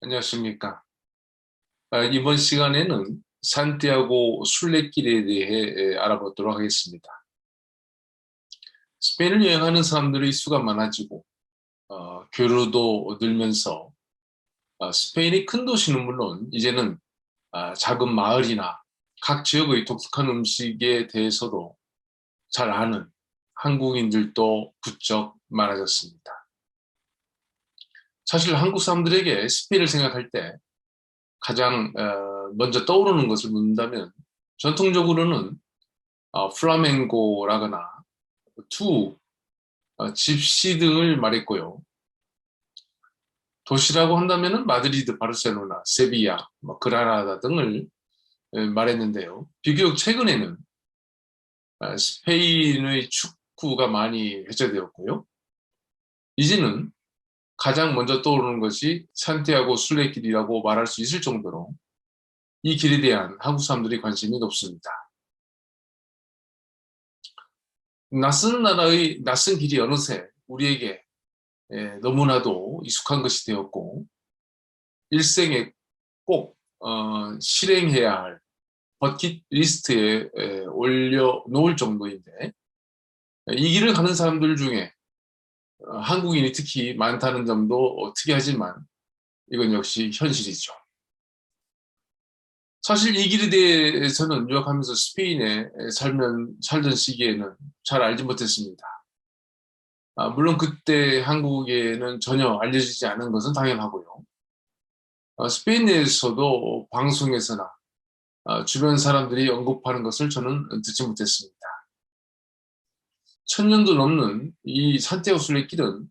안녕하십니까. 이번 시간에는 산티아고 순례길에 대해 알아보도록 하겠습니다. 스페인을 여행하는 사람들의 수가 많아지고 교류도 늘면서 스페인의 큰 도시는 물론 이제는 작은 마을이나 각 지역의 독특한 음식에 대해서도 잘 아는 한국인들도 부쩍 많아졌습니다. 사실 한국 사람들에게 스페인을 생각할 때 가장 먼저 떠오르는 것을 묻는다면 전통적으로는 플라멩고라거나 투, 집시 등을 말했고요. 도시라고 한다면 마드리드, 바르셀로나, 세비야, 그라나다 등을 말했는데요. 비교적 최근에는 스페인의 축구가 많이 회자되었고요. 이제는 가장 먼저 떠오르는 것이 산티아고 순례길이라고 말할 수 있을 정도로 이 길에 대한 한국 사람들이 관심이 높습니다. 낯선 나라의 낯선 길이 어느새 우리에게 너무나도 익숙한 것이 되었고 일생에 꼭 실행해야 할 버킷리스트에 올려놓을 정도인데 이 길을 가는 사람들 중에 한국인이 특히 많다는 점도 특이하지만 이건 역시 현실이죠. 사실 이 길에 대해서는 유학하면서 스페인에 살던 시기에는 잘 알지 못했습니다. 물론 그때 한국에는 전혀 알려지지 않은 것은 당연하고요. 스페인 내에서도 방송에서나 주변 사람들이 언급하는 것을 저는 듣지 못했습니다. 1000년도 넘는 이 산티아고 순례길은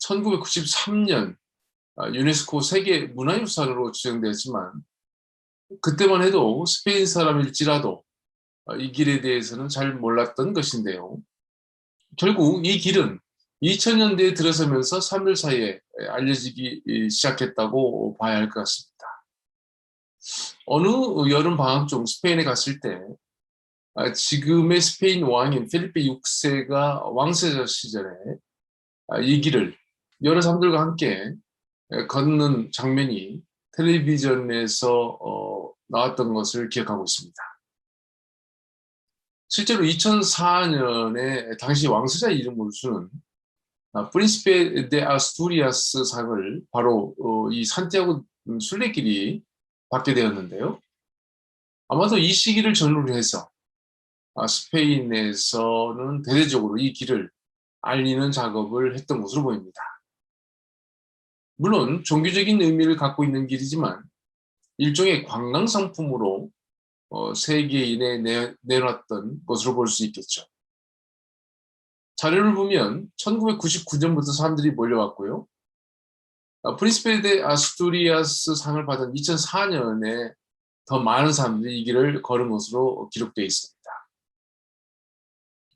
1993년 유네스코 세계 문화유산으로 지정되었지만 그때만 해도 스페인 사람일지라도 이 길에 대해서는 잘 몰랐던 것인데요. 결국 이 길은 2000년대에 들어서면서 사람들 사이에 알려지기 시작했다고 봐야 할 것 같습니다. 어느 여름 방학 중 스페인에 갔을 때 지금의 스페인 왕인 필리페 6세가 왕세자 시절에 이 길을 여러 사람들과 함께 걷는 장면이 텔레비전에서 나왔던 것을 기억하고 있습니다. 실제로 2004년에 당시 왕세자 이름으로 주는 프린시페 데 아스투리아스 상을 바로 이 산티아고 순례길이 받게 되었는데요. 아마도 이 시기를 전후로 해서 스페인에서는 대대적으로 이 길을 알리는 작업을 했던 것으로 보입니다. 물론 종교적인 의미를 갖고 있는 길이지만 일종의 관광 상품으로 세계인에 내놨던 것으로 볼 수 있겠죠. 자료를 보면 1999년부터 사람들이 몰려왔고요. 프린시페 데 아스투리아스 상을 받은 2004년에 더 많은 사람들이 이 길을 걸은 것으로 기록되어 있습니다.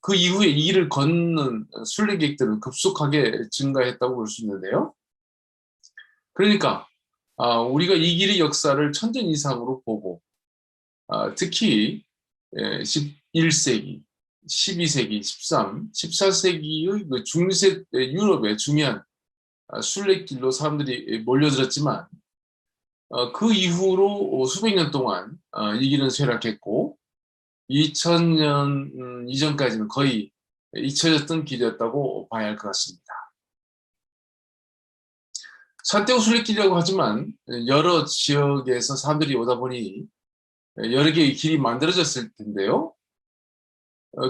그 이후에 이 길을 걷는 순례객들은 급속하게 증가했다고 볼 수 있는데요. 그러니까 우리가 이 길의 역사를 천년 이상으로 보고 특히 11세기, 12세기, 13, 14세기의 그 중세 유럽의 중요한 순례길로 사람들이 몰려들었지만 그 이후로 수백 년 동안 이 길은 쇠락했고 2000년 이전까지는 거의 잊혀졌던 길이었다고 봐야 할 것 같습니다. 산티아고 순례길이라고 하지만 여러 지역에서 사람들이 오다 보니 여러 개의 길이 만들어졌을 텐데요.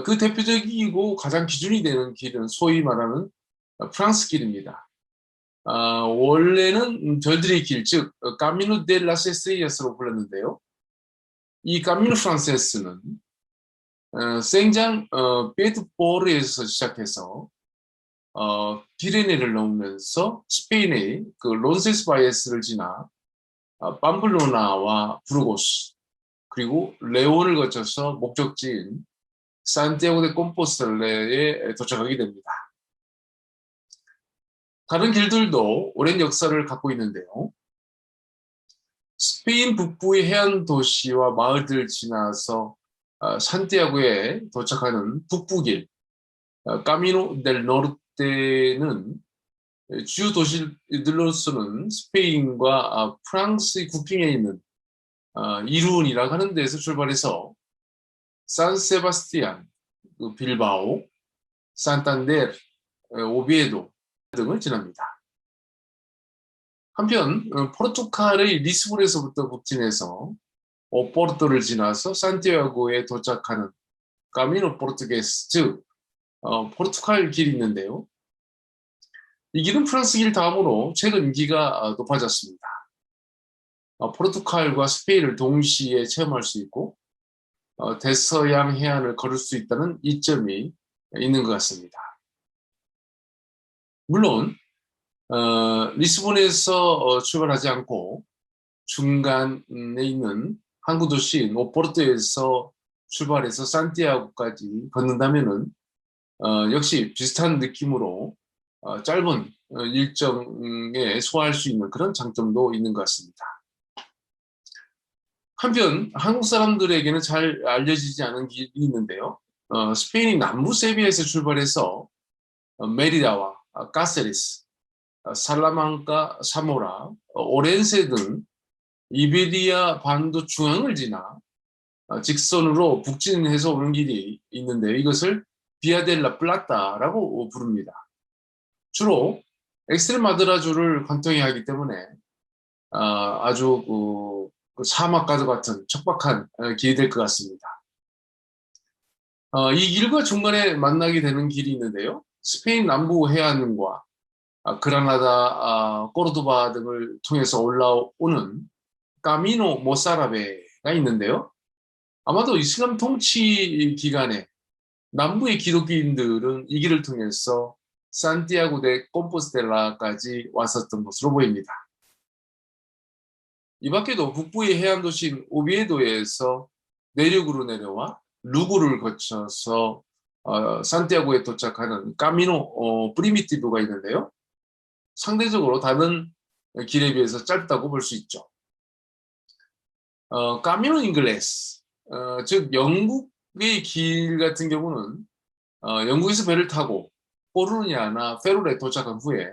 그 대표적이고 가장 기준이 되는 길은 소위 말하는 프랑스 길입니다. 원래는 별들의 길, 즉 까미노 델 라스 에스트리아스로 불렀는데요. 이 까미노 프랑세스는 생장 베드포르에서 시작해서 피레네를 넘으면서 스페인의 그 론세스바이에스를 지나 밤블로나와 부르고스 그리고 레온을 거쳐서 목적지인 산티아고 데 콤포스텔레에 도착하게 됩니다. 다른 길들도 오랜 역사를 갖고 있는데요. 스페인 북부의 해안 도시와 마을들을 지나서 산티아고에 도착하는 북부길 까미노 델 노르테는 주요 도시들로서는 스페인과 프랑스의 국경에 있는 이룬이라고 하는 데에서 출발해서 산세바스티안, 빌바오, 산탄데르, 오비에도 등을 지납니다. 한편 포르투갈의 리스본에서부터 북진해서 오포르토를 지나서 산티아고에 도착하는 까미노 포르투게스, 즉 포르투갈 길이 있는데요. 이 길은 프랑스 길 다음으로 최근 인기가 높아졌습니다. 포르투갈과 스페인을 동시에 체험할 수 있고 대서양 해안을 걸을 수 있다는 이점이 있는 것 같습니다. 물론 리스본에서 출발하지 않고 중간에 있는 항구 도시인 오포르토에서 출발해서 산티아고까지 걷는다면은 역시 비슷한 느낌으로 짧은 일정에 소화할 수 있는 그런 장점도 있는 것 같습니다. 한편 한국 사람들에게는 잘 알려지지 않은 길이 있는데요. 스페인이 남부 세비야에서 출발해서 메리다와 까세리스, 살라망카, 사모라, 오렌세 등 이베리아 반도 중앙을 지나 직선으로 북진해서 오는 길이 있는데 이것을 비아델라 플라타라고 부릅니다. 주로 엑스트레마드라주를 관통해야 하기 때문에 아주 그 사막과도 같은 척박한 길이 될 것 같습니다. 이 길과 중간에 만나게 되는 길이 있는데요. 스페인 남부 해안과 그라나다, 꼬르도바 등을 통해서 올라오는 까미노 모사라베가 있는데요. 아마도 이슬람 통치 기간에 남부의 기독교인들은 이 길을 통해서 산티아고 데 콤포스텔라까지 왔었던 것으로 보입니다. 이 밖에도 북부의 해안 도시인 오비에도에서 내륙으로 내려와 루구를 거쳐서 산티아고에 도착하는 까미노 프리미티브가 있는데요. 상대적으로 다른 길에 비해서 짧다고 볼 수 있죠. 까미노 잉글레스, 즉 영국의 길 같은 경우는 영국에서 배를 타고 포르니아나 페룰에 도착한 후에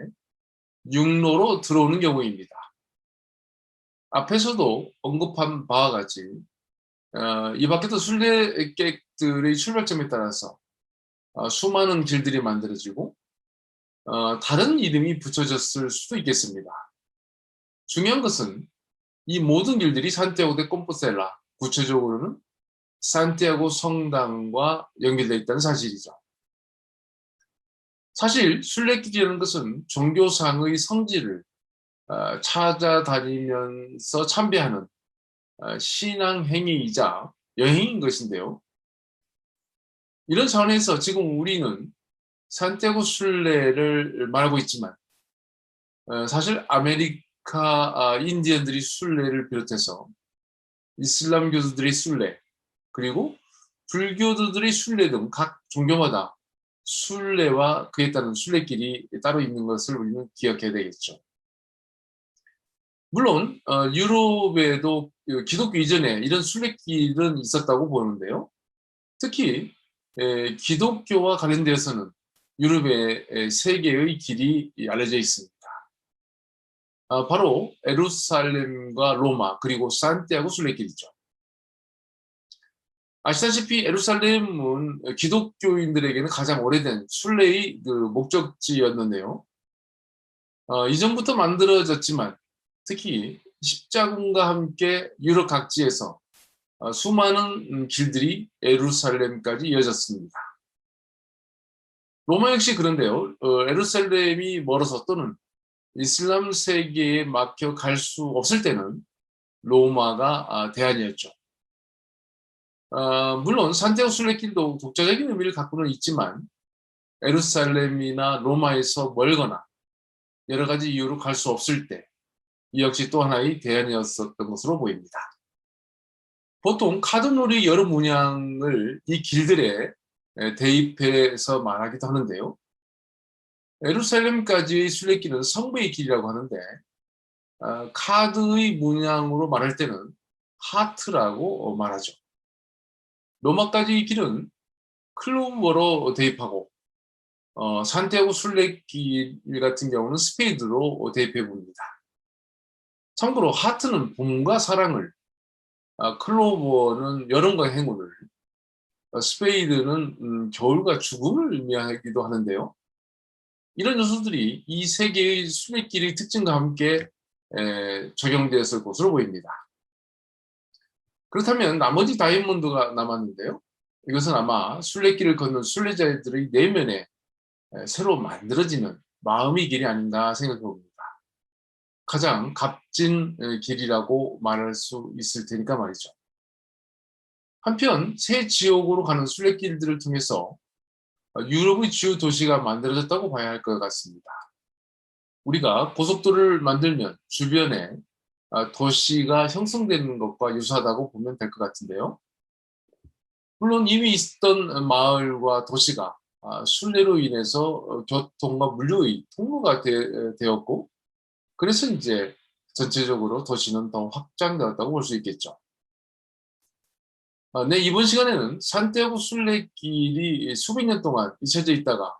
육로로 들어오는 경우입니다. 앞에서도 언급한 바와 같이 이 밖에도 순례객들의 출발점에 따라서 수많은 길들이 만들어지고 다른 이름이 붙여졌을 수도 있겠습니다. 중요한 것은 이 모든 길들이 산티아고 데 콤포스텔라, 구체적으로는 산티아고 성당과 연결되어 있다는 사실이죠. 사실 순례길이라는 것은 종교상의 성지를 찾아다니면서 참배하는 신앙 행위이자 여행인 것인데요. 이런 차원에서 지금 우리는 산티아고 순례를 말하고 있지만 사실 아메리카 인디언들이 순례를 비롯해서 이슬람 교도들의 순례 그리고 불교도들의 순례 등 각 종교마다 순례와 그에 따른 순례길이 따로 있는 것을 우리는 기억해야 되겠죠. 물론 유럽에도 기독교 이전에 이런 순례길은 있었다고 보는데요. 특히 기독교와 관련되어서는 유럽의 세 개의 길이 알려져 있습니다. 바로 예루살렘과 로마 그리고 산티아고 순례길이죠. 아시다시피 예루살렘은 기독교인들에게는 가장 오래된 순례의 그 목적지였는데요. 이전부터 만들어졌지만 특히 십자군과 함께 유럽 각지에서 수많은 길들이 예루살렘까지 이어졌습니다. 로마 역시 그런데요. 예루살렘이 멀어서 또는 이슬람 세계에 막혀 갈 수 없을 때는 로마가 대안이었죠. 물론 산티아고 순례길도 독자적인 의미를 갖고는 있지만 예루살렘이나 로마에서 멀거나 여러 가지 이유로 갈 수 없을 때 이 역시 또 하나의 대안이었었던 것으로 보입니다. 보통 카드놀이 여러 문양을 이 길들에 대입해서 말하기도 하는데요. 예루살렘까지의 순례길은 성부의 길이라고 하는데 카드의 문양으로 말할 때는 하트라고 말하죠. 로마까지의 길은 클로버로 대입하고 산티아고 순례길 같은 경우는 스페이드로 대표해 봅니다. 참고로 하트는 봄과 사랑을, 클로버는 여름과 행운을, 스페이드는 겨울과 죽음을 의미하기도 하는데요. 이런 요소들이 이 세 개의 순례길의 특징과 함께 적용되었을 것으로 보입니다. 그렇다면 나머지 다이아몬드가 남았는데요. 이것은 아마 순례길을 걷는 순례자들의 내면에 새로 만들어지는 마음의 길이 아닌가 생각해 봅니다. 가장 값진 길이라고 말할 수 있을 테니까 말이죠. 한편 새 지역으로 가는 순례길들을 통해서 유럽의 주요 도시가 만들어졌다고 봐야 할 것 같습니다. 우리가 고속도로를 만들면 주변에 도시가 형성되는 것과 유사하다고 보면 될 것 같은데요. 물론 이미 있었던 마을과 도시가 순례로 인해서 교통과 물류의 통로가 되었고, 그래서 이제 전체적으로 도시는 더 확장되었다고 볼 수 있겠죠. 네, 이번 시간에는 산티아고 순례길이 수백 년 동안 잊혀져 있다가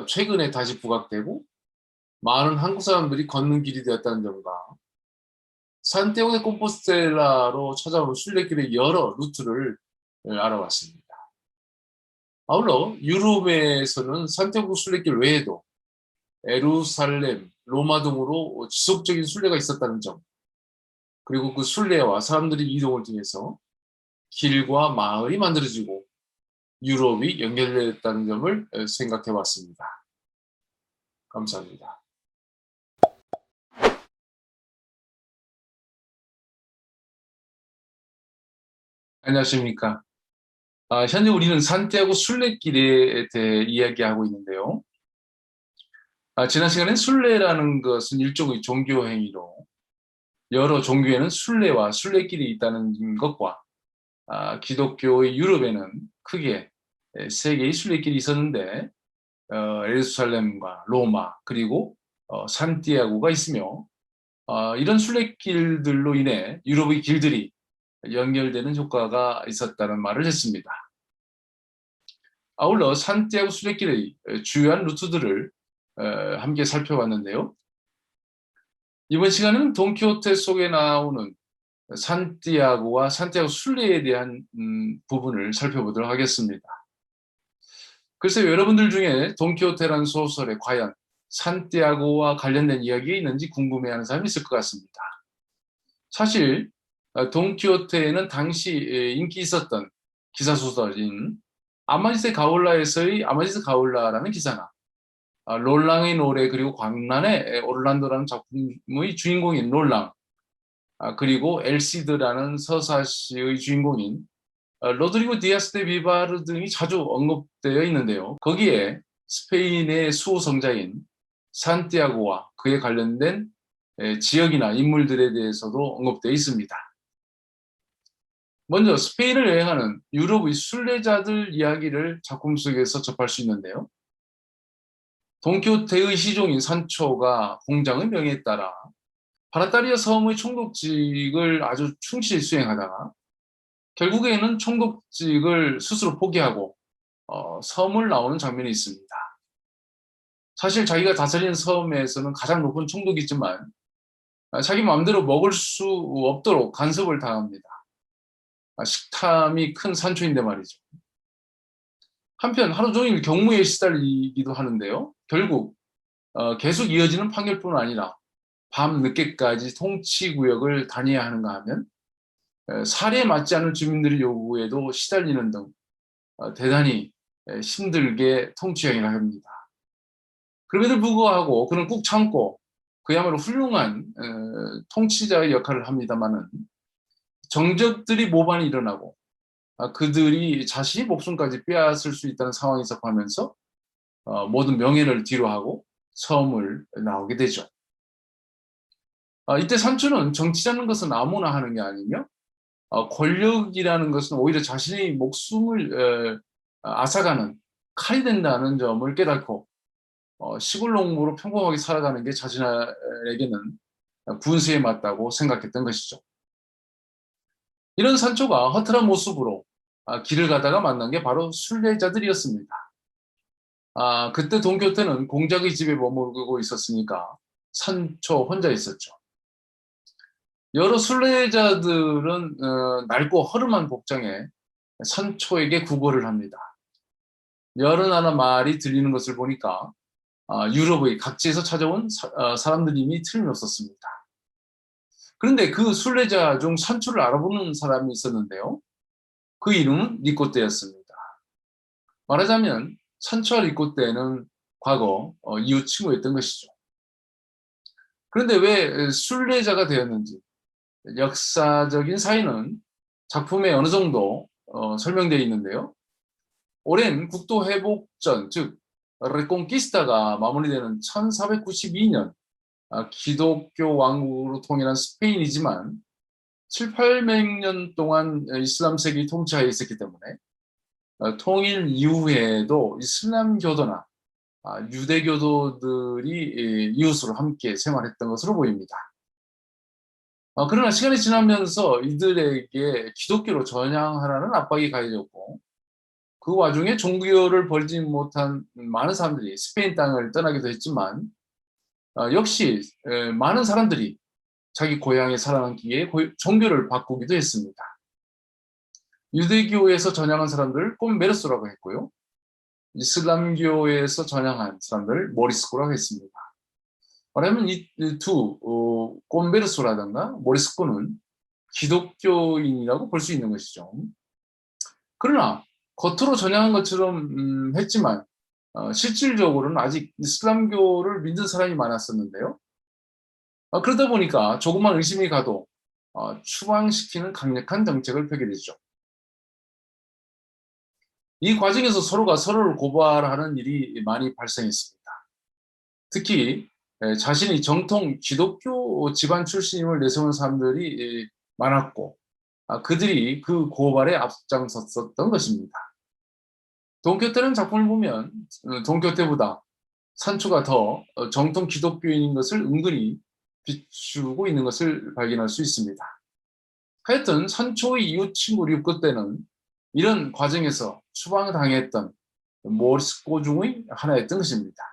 최근에 다시 부각되고 많은 한국 사람들이 걷는 길이 되었다는 점과 산티아고 데 콤포스텔라로 찾아온 순례길의 여러 루트를 알아봤습니다. 아울러 유럽에서는 산티아고 순례길 외에도 예루살렘, 로마 등으로 지속적인 순례가 있었다는 점, 그리고 그 순례와 사람들의 이동을 통해서 길과 마을이 만들어지고 유럽이 연결됐다는 점을 생각해 봤습니다. 감사합니다. 안녕하십니까. 현재 우리는 산티아고 순례길에 대해 이야기하고 있는데요. 지난 시간에 순례라는 것은 일종의 종교 행위로 여러 종교에는 순례와 순례길이 있다는 것과 기독교의 유럽에는 크게 세 개의 순례길이 있었는데 예루살렘과 로마 그리고 산티아고가 있으며 이런 순례길들로 인해 유럽의 길들이 연결되는 효과가 있었다는 말을 했습니다. 아울러 산티아고 순례길의 주요한 루트들을 함께 살펴봤는데요. 이번 시간은 돈키호테 속에 나오는 산티아고와 산티아고 순례에 대한 부분을 살펴보도록 하겠습니다. 글쎄요, 여러분들 중에 돈키호테라는 소설에 과연 산티아고와 관련된 이야기가 있는지 궁금해하는 사람이 있을 것 같습니다. 사실 돈키호테는 당시 인기 있었던 기사소설인 아마디스 가올라에서의 아마디스 가올라라는 기사나 롤랑의 노래 그리고 광란의 오를란도라는 작품의 주인공인 롤랑, 그리고 엘시드라는 서사시의 주인공인 로드리고 디아스 데 비바르 등이 자주 언급되어 있는데요. 거기에 스페인의 수호성자인 산티아고와 그에 관련된 지역이나 인물들에 대해서도 언급되어 있습니다. 먼저 스페인을 여행하는 유럽의 순례자들 이야기를 작품 속에서 접할 수 있는데요. 돈키호테의 시종인 산초가 공장의 명예에 따라 바라타리아 섬의 총독직을 아주 충실히 수행하다가 결국에는 총독직을 스스로 포기하고 섬을 나오는 장면이 있습니다. 사실 자기가 다스리는 섬에서는 가장 높은 총독이지만 자기 마음대로 먹을 수 없도록 간섭을 당합니다. 식탐이 큰 산초인데 말이죠. 한편 하루 종일 경무에 시달리기도 하는데요. 결국 계속 이어지는 판결뿐 아니라 밤 늦게까지 통치구역을 다녀야 하는가 하면 살에 맞지 않는 주민들의 요구에도 시달리는 등 대단히 힘들게 통치행위를 합니다. 그럼에도 불구하고 그는 꾹 참고 그야말로 훌륭한 통치자의 역할을 합니다마는 정적들이 모반이 일어나고 그들이 자신이 목숨까지 빼앗을 수 있다는 상황이 접하면서 모든 명예를 뒤로하고 섬을 나오게 되죠. 이때 산초는 정치자는 것은 아무나 하는 게 아니며 권력이라는 것은 오히려 자신의 목숨을 앗아가는 칼이 된다는 점을 깨닫고 시골 농부로 평범하게 살아가는 게 자신에게는 분수에 맞다고 생각했던 것이죠. 이런 산초가 허탈한 모습으로 길을 가다가 만난 게 바로 순례자들이었습니다. 그때 돈키호테는 공작의 집에 머물고 있었으니까 산초 혼자 있었죠. 여러 순례자들은 낡고 허름한 복장에 산초에게 구걸을 합니다. 열은 하나 말이 들리는 것을 보니까 유럽의 각지에서 찾아온 사람들임이 틀림없었습니다. 그런데 그 순례자 중 산초를 알아보는 사람이 있었는데요. 그 이름은 니꼬떼였습니다. 말하자면 산초와 니꼬떼는 과거 이웃 친구였던 것이죠. 그런데 왜 순례자가 되었는지 역사적인 사인은 작품에 어느 정도 설명되어 있는데요. 오랜 국토 회복전, 즉 레콩키스타가 마무리되는 1492년 기독교 왕국으로 통일한 스페인이지만 7, 800년 동안 이슬람 세계의 통치하에 있었기 때문에 통일 이후에도 이슬람교도나 유대교도들이 이웃으로 함께 생활했던 것으로 보입니다. 그러나 시간이 지나면서 이들에게 기독교로 전향하라는 압박이 가해졌고 그 와중에 종교를 버리지 못한 많은 사람들이 스페인 땅을 떠나기도 했지만 역시 많은 사람들이 자기 고향에 살아남기에 종교를 바꾸기도 했습니다. 유대교에서 전향한 사람들을 꼼메르소라고 했고요. 이슬람교에서 전향한 사람들을 모리스코라고 했습니다. 말하면 이 두 꼼베르소라든가 모리스코는 기독교인이라고 볼 수 있는 것이죠. 그러나 겉으로 전향한 것처럼 했지만 실질적으로는 아직 이슬람교를 믿는 사람이 많았었는데요. 그러다 보니까 조금만 의심이 가도 추방시키는 강력한 정책을 펴게 되죠. 이 과정에서 서로가 서로를 고발하는 일이 많이 발생했습니다. 특히 자신이 정통 기독교 집안 출신임을 내세우는 사람들이 많았고 그들이 그 고발에 앞장섰었던 것입니다. 돈키호테는 작품을 보면 돈키호테보다 산초가 더 정통 기독교인인 것을 은근히 비추고 있는 것을 발견할 수 있습니다. 하여튼 산초의 이웃 친구 리코 때는 이런 과정에서 추방당했던 모리스코 중의 하나였던 것입니다.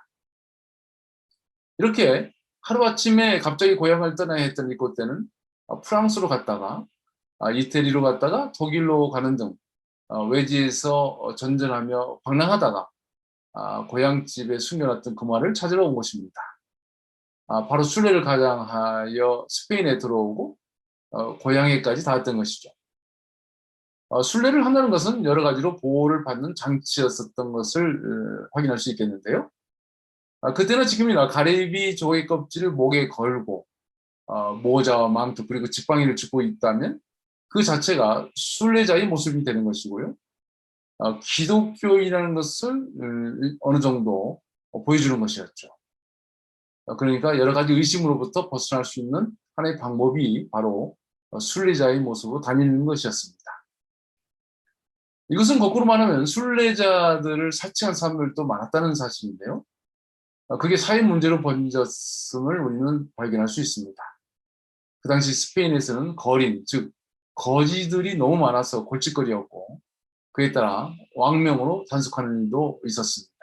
이렇게 하루아침에 갑자기 고향을 떠나야 했던 리코 때는 프랑스로 갔다가 이태리로 갔다가 독일로 가는 등 외지에서 전전하며 방랑하다가 고향집에 숨겨놨던 그 말을 찾으러 온 것입니다. 바로 순례를 가장하여 스페인에 들어오고 고향에까지 닿았던 것이죠. 순례를 한다는 것은 여러 가지로 보호를 받는 장치였었던 것을 확인할 수 있겠는데요. 그때는 지금이나 가리비 조개 껍질을 목에 걸고 모자와 망토 그리고 지팡이를 짚고 있다면 그 자체가 순례자의 모습이 되는 것이고요. 기독교인이라는 것을 어느 정도 보여주는 것이었죠. 그러니까 여러 가지 의심으로부터 벗어날 수 있는 하나의 방법이 바로 순례자의 모습으로 다니는 것이었습니다. 이것은 거꾸로 말하면 순례자들을 사칭한 사람들도 많았다는 사실인데요. 그게 사회 문제로 번졌음을 우리는 발견할 수 있습니다. 그 당시 스페인에서는 거린, 즉 거지들이 너무 많아서 골칫거리였고 그에 따라 왕명으로 단속하는 일도 있었습니다.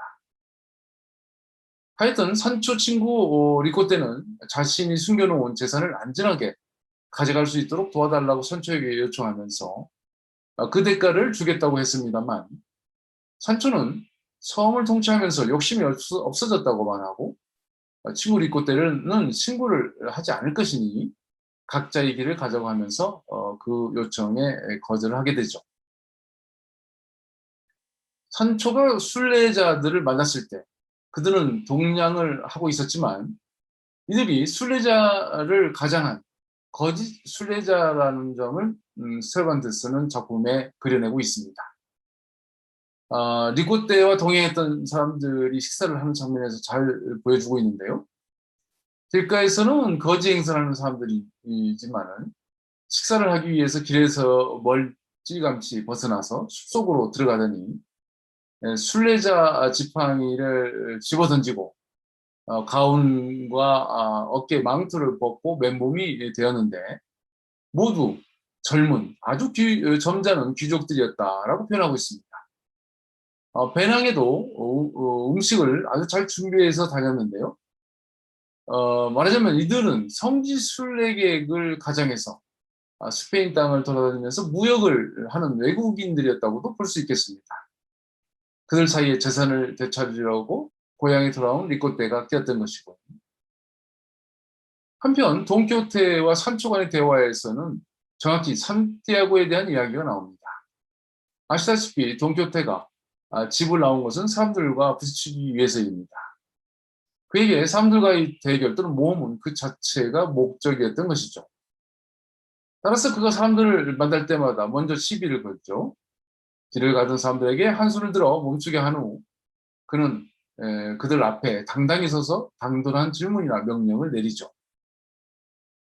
하여튼 산초 친구 리코 때는 자신이 숨겨놓은 재산을 안전하게 가져갈 수 있도록 도와달라고 산초에게 요청하면서 그 대가를 주겠다고 했습니다만 산초는 섬을 통치하면서 욕심이 없어졌다고만 하고 친구 리코 때는 신고를 하지 않을 것이니 각자의 길을 가자고 하면서 그 요청에 거절을 하게 되죠. 산초가 순례자들을 만났을 때 그들은 동냥을 하고 있었지만 이들이 순례자를 가장한 거짓 순례자라는 점을 세르반테스는 작품에 그려내고 있습니다. 리코떼와 동행했던 사람들이 식사를 하는 장면에서 잘 보여주고 있는데요. 길가에서는 거지 행세하는 사람들이지만은 식사를 하기 위해서 길에서 멀찌감치 벗어나서 숲속으로 들어가더니 순례자 지팡이를 집어던지고 가운과 어깨 망토를 벗고 맨몸이 되었는데 모두 젊은 아주 점잖은 귀족들이었다라고 표현하고 있습니다. 배낭에도 음식을 아주 잘 준비해서 다녔는데요. 말하자면 이들은 성지순례객을 가장해서 스페인 땅을 돌아다니면서 무역을 하는 외국인들이었다고도 볼 수 있겠습니다. 그들 사이에 재산을 되찾으려고 고향에 돌아온 리코테가 끼었던 것이고, 한편 돈키호테와 산초 간의 대화에서는 정확히 산티아고에 대한 이야기가 나옵니다. 아시다시피 돈키호테가 집을 나온 것은 사람들과 부딪히기 위해서입니다. 그에게 사람들과의 대결 또는 모험은 그 자체가 목적이었던 것이죠. 따라서 그가 사람들을 만날 때마다 먼저 시비를 걸죠. 길을 가던 사람들에게 한 손을 들어 멈추게 한 후 그는 그들 앞에 당당히 서서 당돌한 질문이나 명령을 내리죠.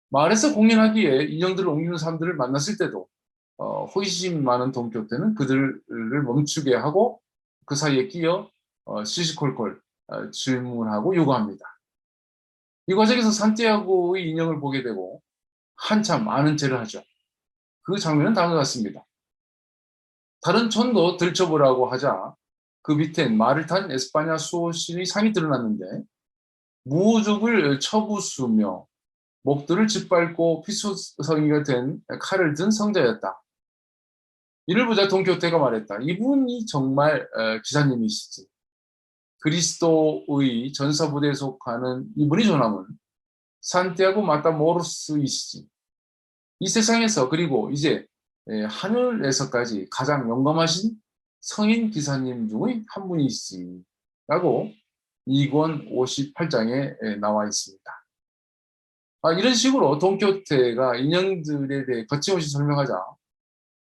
마을에서 공연하기에 인형들을 옮기는 사람들을 만났을 때도 호기심 많은 돈키호테는 그들을 멈추게 하고 그 사이에 끼어 시시콜콜 질문하고 요구합니다. 이 과정에서 산티아고의 인형을 보게 되고 한참 아는 체를 하죠. 그 장면은 다음과 같습니다. 다른 촌도 들춰보라고 하자 그 밑엔 말을 탄 에스파냐 수호신의 상이 드러났는데 무호족을 쳐부수며 목들을 짓밟고 피수성이가 된 칼을 든 성자였다. 이를 보자 돈키호테가 말했다. 이분이 정말 기사님이시지. 그리스도의 전사부대에 속하는 이분이 전함은 산티아고 마타모로스이시지. 이 세상에서 그리고 이제 하늘에서까지 가장 영감하신 성인 기사님 중의 한 분이시지. 라고 2권 58장에 나와 있습니다. 이런 식으로 돈키호테가 인형들에 대해 거침없이 설명하자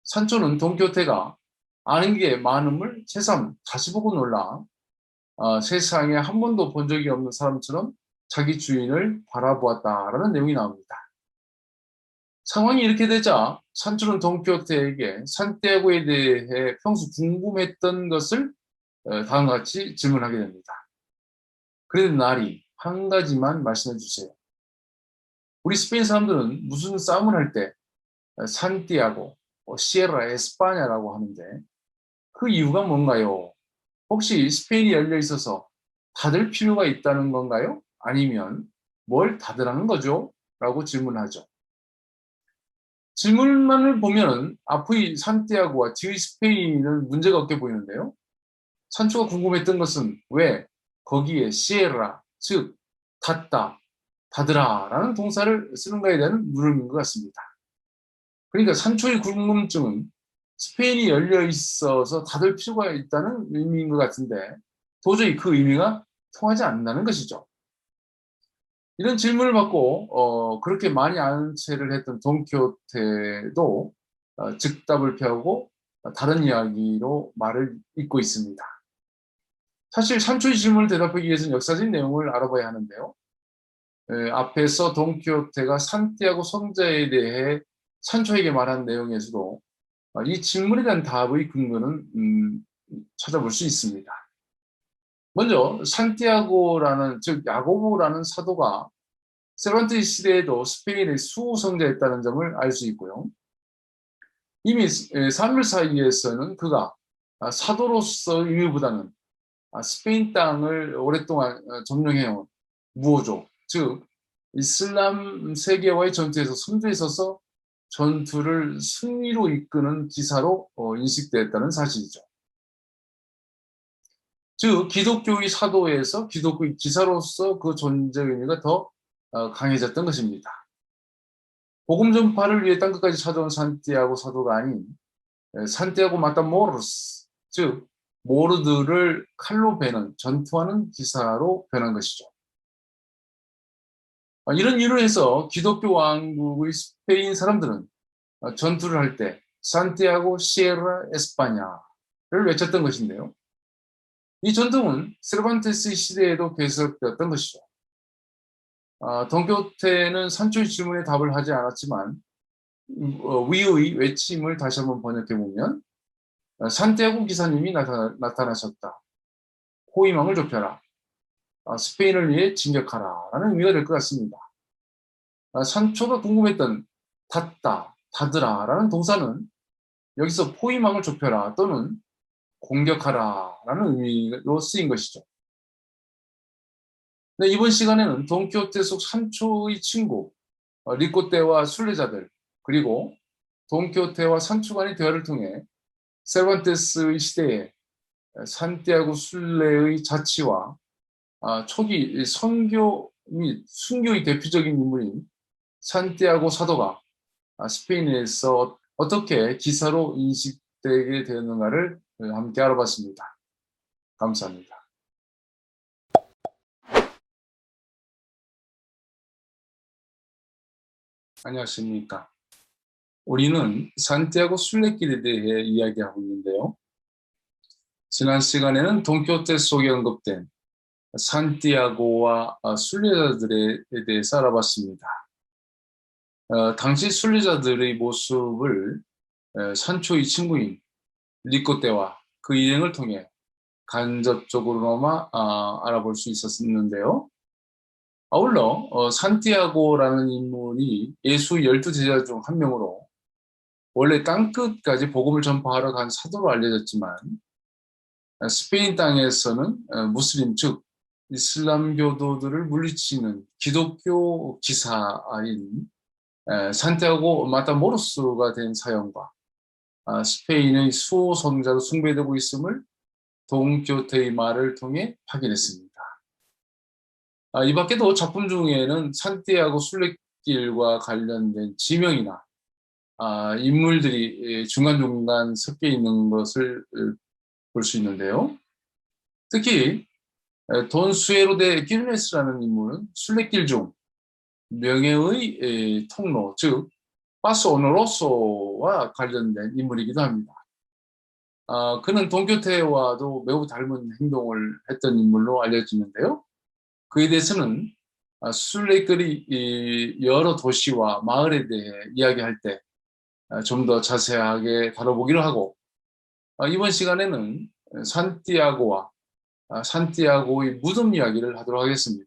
산초는 돈키호테가 아는 게 많음을 새삼 다시 보고 놀라 세상에 한 번도 본 적이 없는 사람처럼 자기 주인을 바라보았다라는 내용이 나옵니다. 상황이 이렇게 되자 산초는 돈키호테에게 산티아고에 대해 평소 궁금했던 것을 다음과 같이 질문하게 됩니다. 그래도 나리 한 가지만 말씀해 주세요. 우리 스페인 사람들은 무슨 싸움을 할 때 산티아고, 시에라 에스파냐라고 하는데 그 이유가 뭔가요? 혹시 스페인이 열려 있어서 닫을 필요가 있다는 건가요? 아니면 뭘 닫으라는 거죠? 라고 질문하죠. 질문만을 보면 앞의 산티아고와 뒤의 스페인은 문제가 없게 보이는데요. 산초가 궁금했던 것은 왜 거기에 시에라, 즉 닫다, 닫으라 라는 동사를 쓰는가에 대한 물음인 것 같습니다. 그러니까 산초의 궁금증은 스페인이 열려 있어서 닫을 필요가 있다는 의미인 것 같은데 도저히 그 의미가 통하지 않는다는 것이죠. 이런 질문을 받고 그렇게 많이 아는 체를 했던 돈키호테도 즉답을 피하고 다른 이야기로 말을 잇고 있습니다. 사실 산초의 질문을 대답하기 위해서는 역사적인 내용을 알아봐야 하는데요. 앞에서 돈키호테가 산티아고 성자에 대해 산초에게 말한 내용에서도 이 질문에 대한 답의 근거는 찾아볼 수 있습니다. 먼저 산티아고라는 즉 야고보라는 사도가 세르반테스 시대에도 스페인의 수호성자였다는 점을 알 수 있고요. 이미 사람들 사이에서는 그가 사도로서의 의미보다는 스페인 땅을 오랫동안 점령해온 무호족, 즉 이슬람 세계와의 전투에서 선두에 서서 전투를 승리로 이끄는 기사로 인식되었다는 사실이죠. 즉 기독교의 사도에서 기독교의 기사로서 그 존재 의미가 더 강해졌던 것입니다. 복음 전파를 위해 땅끝까지 찾아온 산티아고 사도가 아닌 산티아고 마타모로스, 즉 모르드를 칼로 베는 전투하는 기사로 변한 것이죠. 이런 이유로 해서 기독교 왕국의 스페인 사람들은 전투를 할 때 산티아고 시에라 에스파냐를 외쳤던 것인데요. 이 전통은 세르반테스 시대에도 계속되었던 것이죠. 돈키호테는 산초의 질문에 답을 하지 않았지만 위의 외침을 다시 한번 번역해보면 산티아고 기사님이 나타나셨다. 호위망을 좁혀라. 스페인을 위해 진격하라 라는 의미가 될 것 같습니다. 산초가 궁금했던 닫다, 닫으라 라는 동사는 여기서 포위망을 좁혀라 또는 공격하라라는 의미로 쓰인 것이죠. 네, 이번 시간에는 돈키호테 속 산초의 친구, 리꼬떼와 순례자들, 그리고 돈키호테와 산초 간의 대화를 통해 세르반테스의 시대에 산티아고 순례의 자치와 초기 선교 및 순교의 대표적인 인물인 산티아고 사도가 스페인에서 어떻게 기사로 인식되게 되었는가를 함께 알아봤습니다. 감사합니다. 안녕하십니까. 우리는 산티아고 순례길에 대해 이야기하고 있는데요. 지난 시간에는 돈키호테 속에 언급된 산티아고와 순례자들에 대해서 알아봤습니다. 당시 순례자들의 모습을 산초의 친구인 리꼬떼와 그 일행을 통해 간접적으로나마 알아볼 수 있었는데요. 아울러 산티아고라는 인물이 예수 12제자 중 한 명으로 원래 땅끝까지 복음을 전파하러 간 사도로 알려졌지만 스페인 땅에서는 무슬림 즉 이슬람교도들을 물리치는 기독교 기사인 산티아고 마타모로스가 된 사연과 스페인의 수호성자로 숭배되고 있음을 돈키호테의 말을 통해 확인했습니다. 이 밖에도 작품 중에는 산티아고 순례길과 관련된 지명이나 인물들이 중간중간 섞여 있는 것을 볼 수 있는데요. 특히 돈 수에로 데 기르네스라는 인물은 순례길 중 명예의 통로, 즉 파소 오노로소와 관련된 인물이기도 합니다. 그는 돈키호테와도 매우 닮은 행동을 했던 인물로 알려지는데요. 그에 대해서는 순례길의 여러 도시와 마을에 대해 이야기할 때 좀 더 자세하게 다뤄보기로 하고 이번 시간에는 산티아고와 산티아고의 무덤 이야기를 하도록 하겠습니다.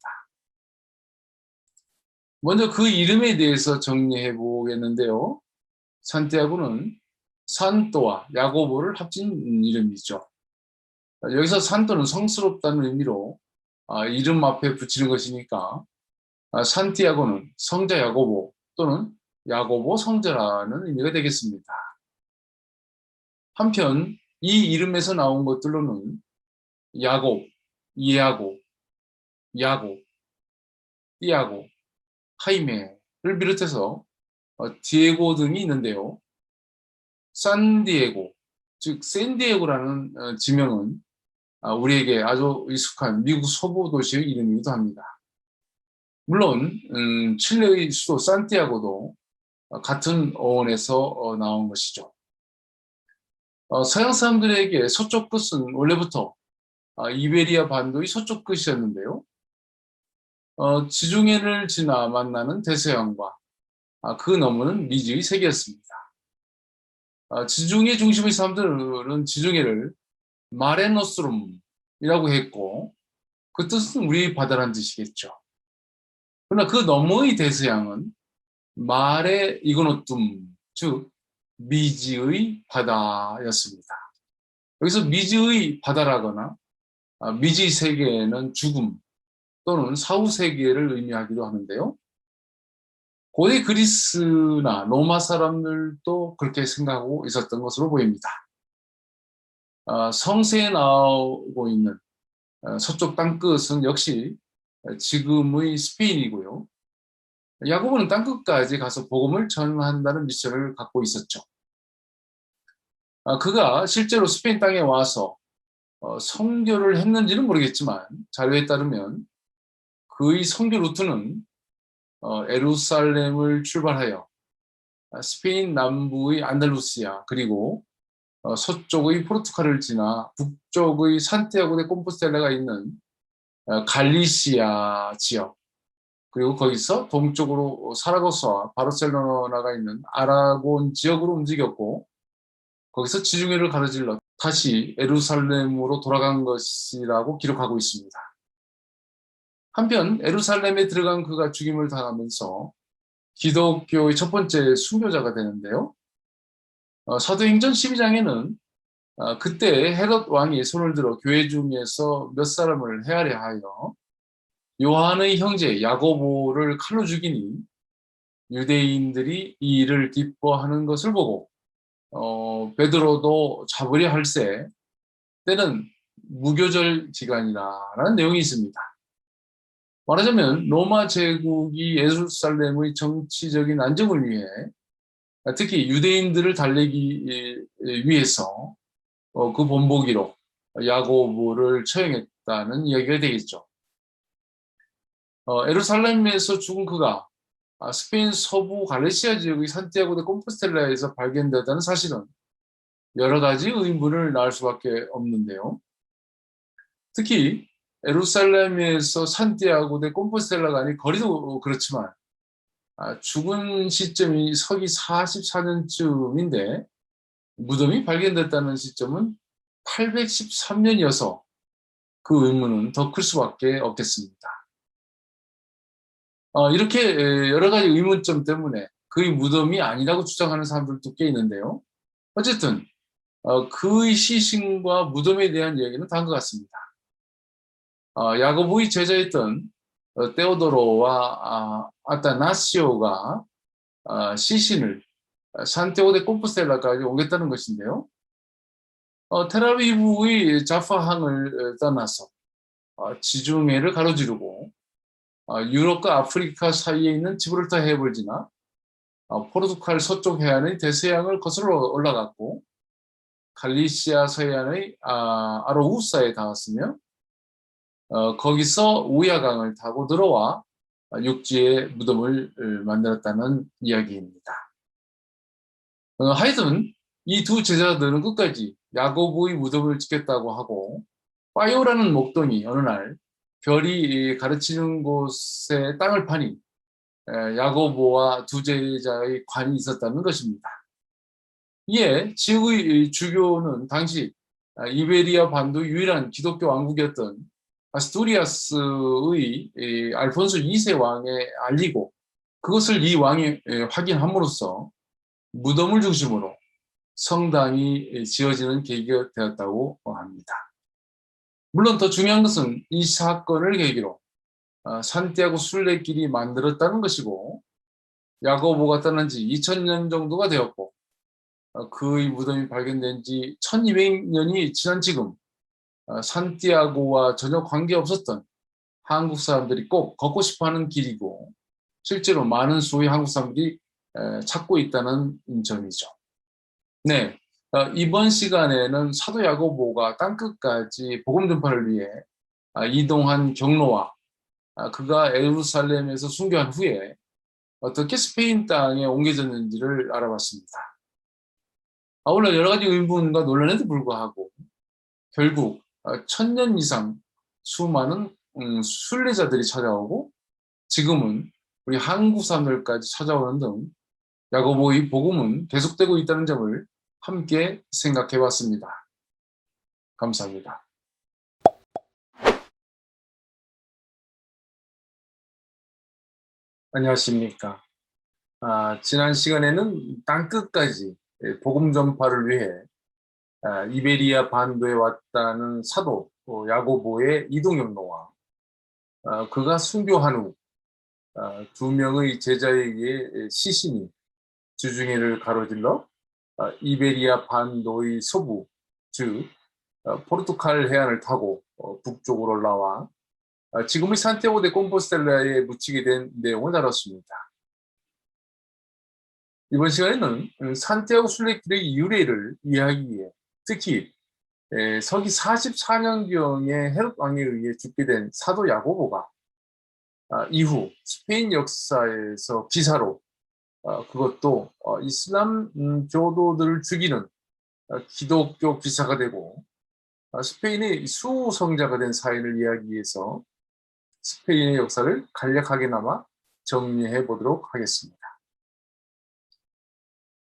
먼저 그 이름에 대해서 정리해 보겠는데요. 산티아고는 산또와 야고보를 합친 이름이죠. 여기서 산또는 성스럽다는 의미로 이름 앞에 붙이는 것이니까 산티아고는 성자 야고보 또는 야고보 성자라는 의미가 되겠습니다. 한편 이 이름에서 나온 것들로는 야곱, 이에아고, 야고, 띠아고, 하이메를 비롯해서 디에고 등이 있는데요. 산디에고, 즉 샌디에고라는 지명은 우리에게 아주 익숙한 미국 서부 도시의 이름이기도 합니다. 물론 칠레의 수도 산티아고도 같은 어원에서 나온 것이죠. 서양 사람들에게 서쪽 끝은 원래부터 이베리아 반도의 서쪽 끝이었는데요. 지중해를 지나 만나는 대서양과 그 너머는 미지의 세계였습니다. 지중해 중심의 사람들은 지중해를 마레노스룸이라고 했고 그 뜻은 우리 바다란 뜻이겠죠. 그러나 그 너머의 대서양은 마레 이고노툼 즉 미지의 바다였습니다. 여기서 미지의 바다라거나 미지 세계는 죽음 또는 사후 세계를 의미하기도 하는데요. 고대 그리스나 로마 사람들도 그렇게 생각하고 있었던 것으로 보입니다. 성세에 나오고 있는 서쪽 땅끝은 역시 지금의 스페인이고요. 야고보는 땅끝까지 가서 복음을 전한다는 미션을 갖고 있었죠. 그가 실제로 스페인 땅에 와서 선교를 했는지는 모르겠지만 자료에 따르면 그의 선교 루트는 예루살렘을 출발하여 스페인 남부의 안달루시아 그리고 서쪽의 포르투갈을 지나 북쪽의 산티아고 데 콤포스텔라가 있는 갈리시아 지역 그리고 거기서 동쪽으로 사라고사와 바르셀로나가 있는 아라곤 지역으로 움직였고 거기서 지중해를 가로질러 다시 예루살렘으로 돌아간 것이라고 기록하고 있습니다. 한편 예루살렘에 들어간 그가 죽임을 당하면서 기독교의 첫 번째 순교자가 되는데요. 사도행전 12장에는 그때 헤롯 왕이 손을 들어 교회 중에서 몇 사람을 헤아려 하여 요한의 형제 야고보를 칼로 죽이니 유대인들이 이 일을 기뻐하는 것을 보고 베드로도 잡으려 할세 때는 무교절 기간이라는 내용이 있습니다. 말하자면 로마 제국이 예루살렘의 정치적인 안정을 위해 특히 유대인들을 달래기 위해서 그 본보기로 야고보를 처형했다는 이야기가 되겠죠. 예루살렘에서 죽은 그가 스페인 서부 갈레시아 지역의 산티아고 데 콤포스텔라에서 발견됐다는 사실은 여러 가지 의문을 낳을 수밖에 없는데요. 특히 예루살렘에서 산티아고 데 콤포스텔라가 아닌 거리도 그렇지만 죽은 시점이 서기 44년쯤인데 무덤이 발견됐다는 시점은 813년이어서 그 의문은 더 클 수밖에 없겠습니다. 이렇게 여러 가지 의문점 때문에 그의 무덤이 아니라고 주장하는 사람들도 꽤 있는데요. 어쨌든 그의 시신과 무덤에 대한 이야기는 다른 것 같습니다. 야고보의 제자였던 테오도로와 아타나시오가 시신을 산티아고 데 콤포스텔라까지 옮겼다는 것인데요. 텔아비브의 자파항을 떠나서 지중해를 가로지르고 유럽과 아프리카 사이에 있는 지브랄타 해협을 지나 포르투갈 서쪽 해안의 대서양을 거슬러 올라갔고 갈리시아 서해안의 아로우사에 닿았으며 거기서 우야강을 타고 들어와 육지에 무덤을 만들었다는 이야기입니다. 하여튼 이 두 제자들은 끝까지 야고보의 무덤을 지켰다고 하고 파이오라는 목동이 어느 날 별이 가르치는 곳에 땅을 파니 야고보와 두 제자의 관이 있었다는 것입니다. 이에 지구의 주교는 당시 이베리아 반도 유일한 기독교 왕국이었던 아스투리아스의 알폰소 2세 왕에 알리고 그것을 이 왕이 확인함으로써 무덤을 중심으로 성당이 지어지는 계기가 되었다고 합니다. 물론 더 중요한 것은 이 사건을 계기로 산티아고 순례길이 만들었다는 것이고 야고보가 떠난 지 2000년 정도가 되었고 그의 무덤이 발견된 지 1200년이 지난 지금 산티아고와 전혀 관계없었던 한국 사람들이 꼭 걷고 싶어하는 길이고 실제로 많은 수의 한국 사람들이 찾고 있다는 점이죠. 네, 이번 시간에는 사도 야고보가 땅끝까지 복음 전파를 위해 이동한 경로와 그가 예루살렘에서 순교한 후에 어떻게 스페인 땅에 옮겨졌는지를 알아봤습니다. 오늘 여러 가지 의문과 논란에도 불구하고 결국 1000년 이상 수많은 순례자들이 찾아오고 지금은 우리 한국 사람들까지 찾아오는 등 야고보의 복음은 계속되고 있다는 점을 함께 생각해 봤습니다. 감사합니다. 안녕하십니까. 지난 시간에는 땅끝까지 복음 전파를 위해 이베리아 반도에 왔다는 사도 야고보의 이동 경로와 그가 순교한 후 두 명의 제자에게 시신이 주중해를 가로질러 이베리아 반도의 서부, 즉 포르투갈 해안을 타고 북쪽으로 올라와 지금의 산티아고 데 콤포스텔라에 묻히게 된 내용을 다뤘습니다. 이번 시간에는 산티아고 순례길의 유래를 이해하기 위해 특히 서기 44년경에 헤롯 왕에 의해 죽게 된 사도 야고보가 이후 스페인 역사에서 기사로 그것도 이슬람 교도들을 죽이는 기독교 기사가 되고 스페인의 수성자가 된 사인을 이해하기 위해서 스페인의 역사를 간략하게나마 정리해 보도록 하겠습니다.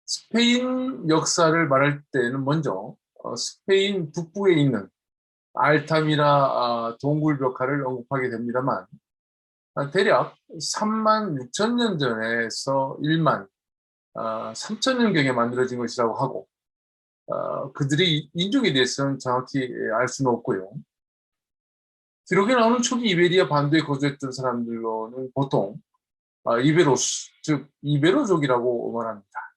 스페인 역사를 말할 때는 먼저 스페인 북부에 있는 알타미라 동굴벽화를 언급하게 됩니다만 대략 3만 6천 년 전에서 1만 3천 년경에 만들어진 것이라고 하고 그들의 인종에 대해서는 정확히 알 수는 없고요. 기록에 나오는 초기 이베리아 반도에 거주했던 사람들로는 보통 이베로스, 즉 이베로족이라고 말합니다.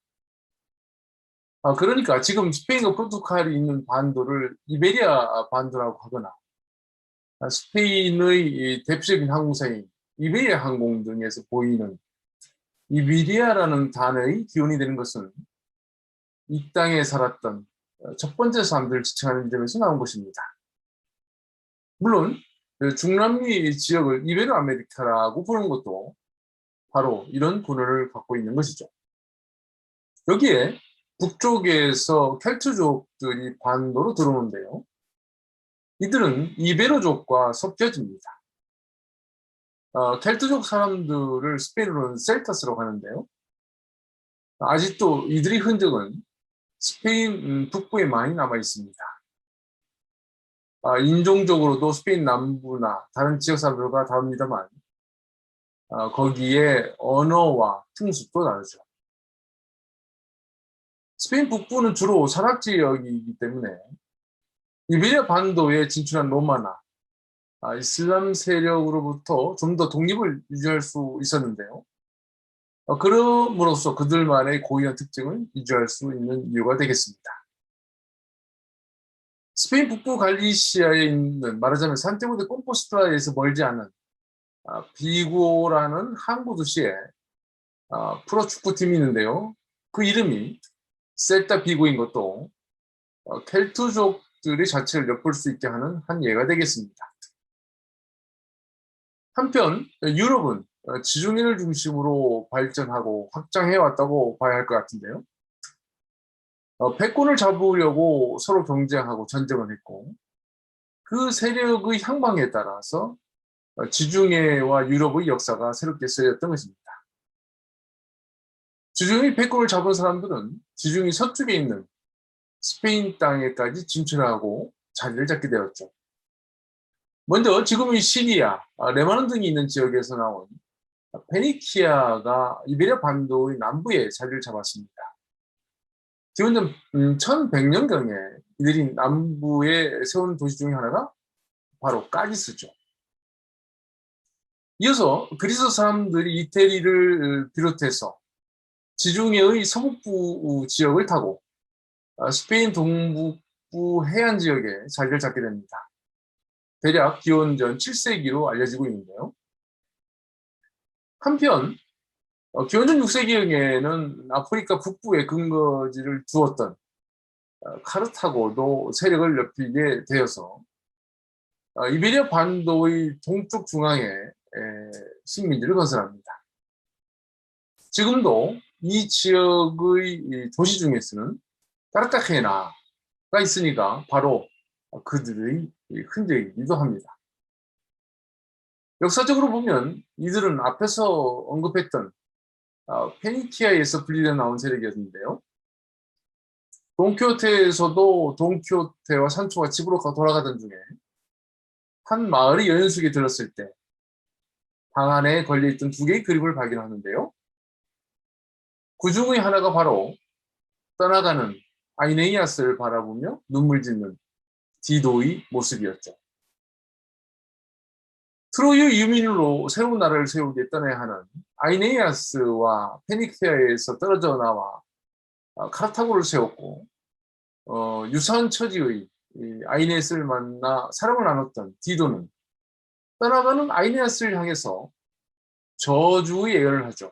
그러니까 지금 스페인과 포르투갈이 있는 반도를 이베리아 반도라고 하거나 스페인의 대표적인 항공사인 이베리아 항공 등에서 보이는 이베리아라는 단어의 기원이 되는 것은 이 땅에 살았던 첫 번째 사람들을 지칭하는 점에서 나온 것입니다. 물론 중남미 지역을 이베로 아메리카라고 부르는 것도 바로 이런 근원을 갖고 있는 것이죠. 여기에 북쪽에서 켈트족들이 반도로 들어오는데요. 이들은 이베로족과 섞여집니다. 켈트족 사람들을 스페인어로는 셀타스라고 하는데요. 아직도 이들의 흔적은 스페인 북부에 많이 남아 있습니다. 인종적으로도 스페인 남부나 다른 지역 사람들과 다릅니다만 거기에 언어와 풍습도 다르죠. 스페인 북부는 주로 산악지역이기 때문에 이베리아 반도에 진출한 로마나 이슬람 세력으로부터 좀 더 독립을 유지할 수 있었는데요. 그럼으로써 그들만의 고유한 특징을 유지할 수 있는 이유가 되겠습니다. 스페인 북부 갈리시아에 있는 말하자면 산티아고 데 콤포스타에서 멀지 않은 비고라는 항구 도시에 프로축구팀이 있는데요. 그 이름이 셀타 비고인 것도 켈트족들의 자체를 엿볼 수 있게 하는 한 예가 되겠습니다. 한편 유럽은 지중해를 중심으로 발전하고 확장해왔다고 봐야 할 것 같은데요. 패권을 잡으려고 서로 경쟁하고 전쟁을 했고 그 세력의 향방에 따라서 지중해와 유럽의 역사가 새롭게 쓰였던 것입니다. 지중해 패권을 잡은 사람들은 지중해 서쪽에 있는 스페인 땅에까지 진출하고 자리를 잡게 되었죠. 먼저 지금의 시리아, 레바논 등이 있는 지역에서 나온 페니키아가 이베리아 반도의 남부에 자리를 잡았습니다. 기원전 1100년경에 이들이 남부에 세운 도시 중에 하나가 바로 까디스죠. 이어서 그리스 사람들이 이태리를 비롯해서 지중해의 서북부 지역을 타고 스페인 동북부 해안 지역에 자리를 잡게 됩니다. 대략 기원전 7세기로 알려지고 있는데요. 한편 기원전 6세기에는 아프리카 북부에 근거지를 두었던 카르타고도 세력을 넓히게 되어서 이베리아 반도의 동쪽 중앙에 식민지를 건설합니다. 지금도 이 지역의 도시 중에서는 카르타헤나가 있으니까 바로 그들의 흔적이기도 합니다. 역사적으로 보면 이들은 앞에서 언급했던 페니키아에서 분리되어 나온 세력이었는데요. 돈키호테에서도 돈키호테와 산초가 집으로 돌아가던 중에 한 마을의 여인숙에 들렀을 때 방 안에 걸려있던 두 개의 그림을 발견하는데요. 그 중의 하나가 바로 떠나가는 아이네이아스를 바라보며 눈물 짓는 디도의 모습이었죠. 트로이 유민으로 새로운 나라를 세우게 떠나야 하는 아이네이아스와 페니키아에서 떨어져 나와 카르타고를 세웠고 유사한 처지의 아이네스를 만나 사랑을 나눴던 디도는 떠나가는 아이네아스를 향해서 저주의 예언을 하죠.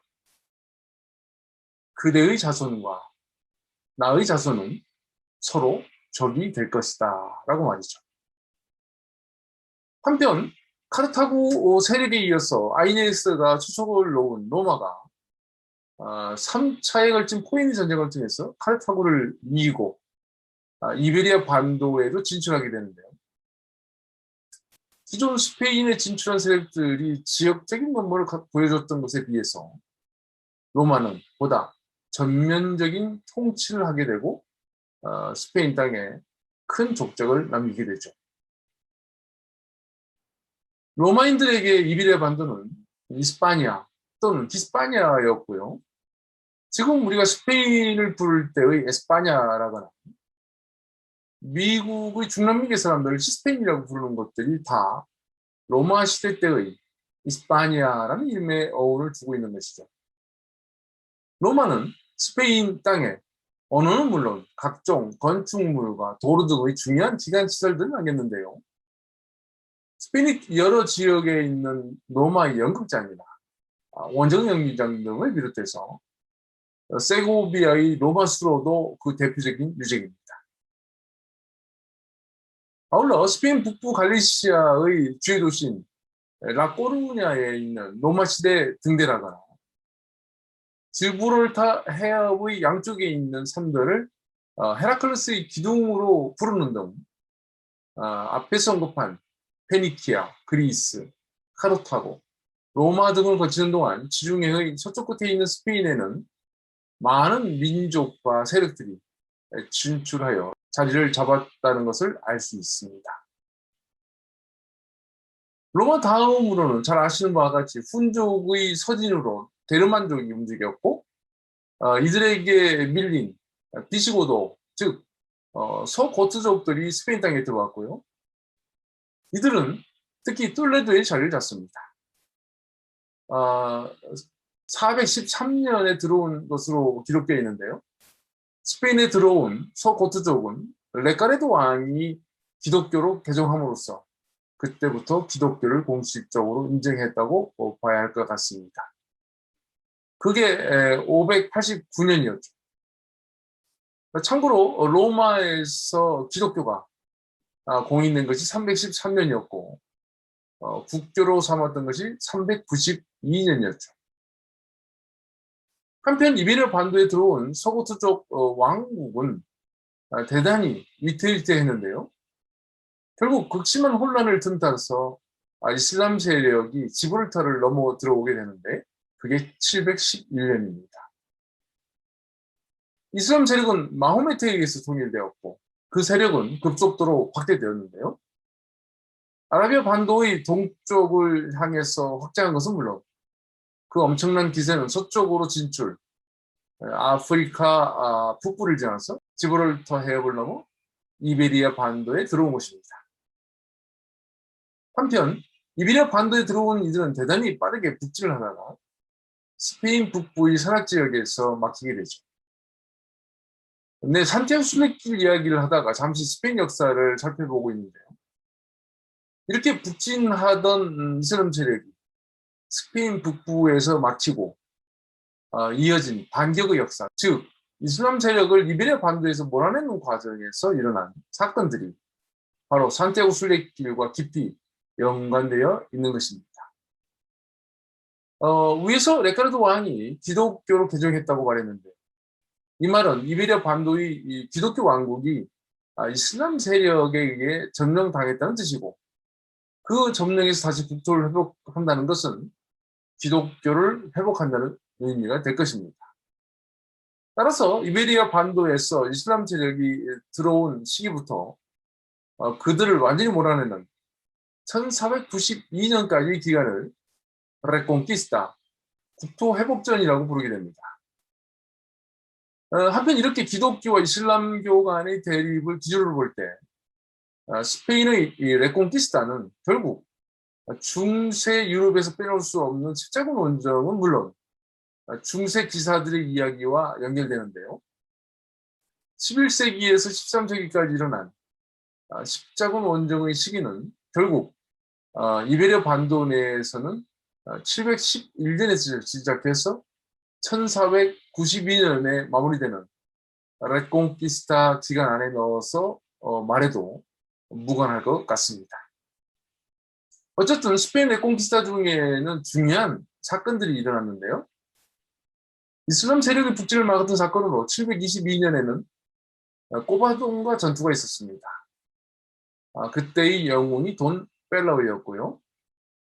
그대의 자손과 나의 자손은 서로 적이 될 것이다 라고 말이죠. 한편 카르타고 세력에 이어서 아이네스가 추적을 놓은 로마가 3차에 걸친 포에니 전쟁을 통해서 카르타고를 이기고 이베리아 반도에도 진출하게 되는데요. 기존 스페인에 진출한 세력들이 지역적인 면모를 보여줬던 것에 비해서 로마는 보다 전면적인 통치를 하게 되고 스페인 땅에 큰 족적을 남기게 되죠. 로마인들에게 이베리아 반도는 이스파니아 또는 히스파니아였고요. 지금 우리가 스페인을 부를 때의 에스파냐라거나 미국의 중남미계 사람들을 히스패닉이라고 부르는 것들이 다 로마 시대 때의 이스파니아라는 이름의 어원을 두고 있는 것이죠. 로마는 스페인 땅에 언어는 물론 각종 건축물과 도로 등의 중요한 기간 시설들을 남겼는데요. 스페인의 여러 지역에 있는 로마의 연극장이나 원정 연기장 등을 비롯해서 세고비아의 로마 수로도 그 대표적인 유적입니다. 아울러 스페인 북부 갈리시아의 주요 도시인 라코루냐에 있는 로마 시대 등대라거나 지브롤타 해협의 양쪽에 있는 섬들을 헤라클레스의 기둥으로 부르는 등 앞에서 언급한 페니키아, 그리스, 카르타고, 로마 등을 거치는 동안 지중해의 서쪽 끝에 있는 스페인에는 많은 민족과 세력들이 진출하여 자리를 잡았다는 것을 알 수 있습니다. 로마 다음으로는 잘 아시는 바와 같이 훈족의 서진으로 데르만족이 움직였고 이들에게 밀린 비시고도 즉 서고트족들이 스페인 땅에 들어왔고요. 이들은 특히 똘레도에 자리를 잡습니다. 413년에 들어온 것으로 기록되어 있는데요. 스페인에 들어온 서고트족은 레카레도 왕이 기독교로 개종함으로써 그때부터 기독교를 공식적으로 인정했다고 봐야 할 것 같습니다. 그게 589년이었죠. 참고로 로마에서 기독교가 공인된 것이 313년이었고 국교로 삼았던 것이 392년이었죠. 한편 이베리아 반도에 들어온 서고트족 왕국은 대단히 위태위태했는데요. 결국 극심한 혼란을 틈타서 이슬람 세력이 지브롤타를 넘어 들어오게 되는데 그게 711년입니다. 이슬람 세력은 마호메트에 의해서 통일되었고 그 세력은 급속도로 확대되었는데요. 아라비아 반도의 동쪽을 향해서 확장한 것은 물론 그 엄청난 기세는 서쪽으로 진출, 아프리카 북부를 지나서 지브롤터 해협을 넘어 이베리아 반도에 들어온 것입니다. 한편 이베리아 반도에 들어온 이들은 대단히 빠르게 북진을 하다가 스페인 북부의 산악지역에서 막히게 되죠. 네, 산티아고 순례길 이야기를 하다가 잠시 스페인 역사를 살펴보고 있는데요. 이렇게 북진하던 이슬람 세력이 스페인 북부에서 막히고 이어진 반격의 역사, 즉 이슬람 세력을 이베리아 반도에서 몰아내는 과정에서 일어난 사건들이 바로 산티아고 순례길과 깊이 연관되어 있는 것입니다. 위에서 레카르도 왕이 기독교로 개종했다고 말했는데 이 말은 이베리아 반도의 이 기독교 왕국이 이슬람 세력에 의해 점령당했다는 뜻이고 그 점령에서 다시 국토를 회복한다는 것은 기독교를 회복한다는 의미가 될 것입니다. 따라서 이베리아 반도에서 이슬람 세력이 들어온 시기부터 그들을 완전히 몰아내는 1492년까지의 기간을 레콘키스타, 국토 회복전이라고 부르게 됩니다. 한편 이렇게 기독교와 이슬람교 간의 대립을 기준으로 볼 때 스페인의 레콘키스타는 결국 중세 유럽에서 빼놓을 수 없는 십자군 원정은 물론 중세 기사들의 이야기와 연결되는데요. 11세기에서 13세기까지 일어난 십자군 원정의 시기는 결국 이베리아 반도 내에서는 711년에서 시작해서 1492년에 마무리되는 레콘키스타 기간 안에 넣어서 말해도 무관할 것 같습니다. 어쨌든 스페인 레콘키스타 중에는 중요한 사건들이 일어났는데요. 이슬람 세력의 북진을 막았던 사건으로 722년에는 꼬바동과 전투가 있었습니다. 그때의 영웅이 돈 펠라우였고요.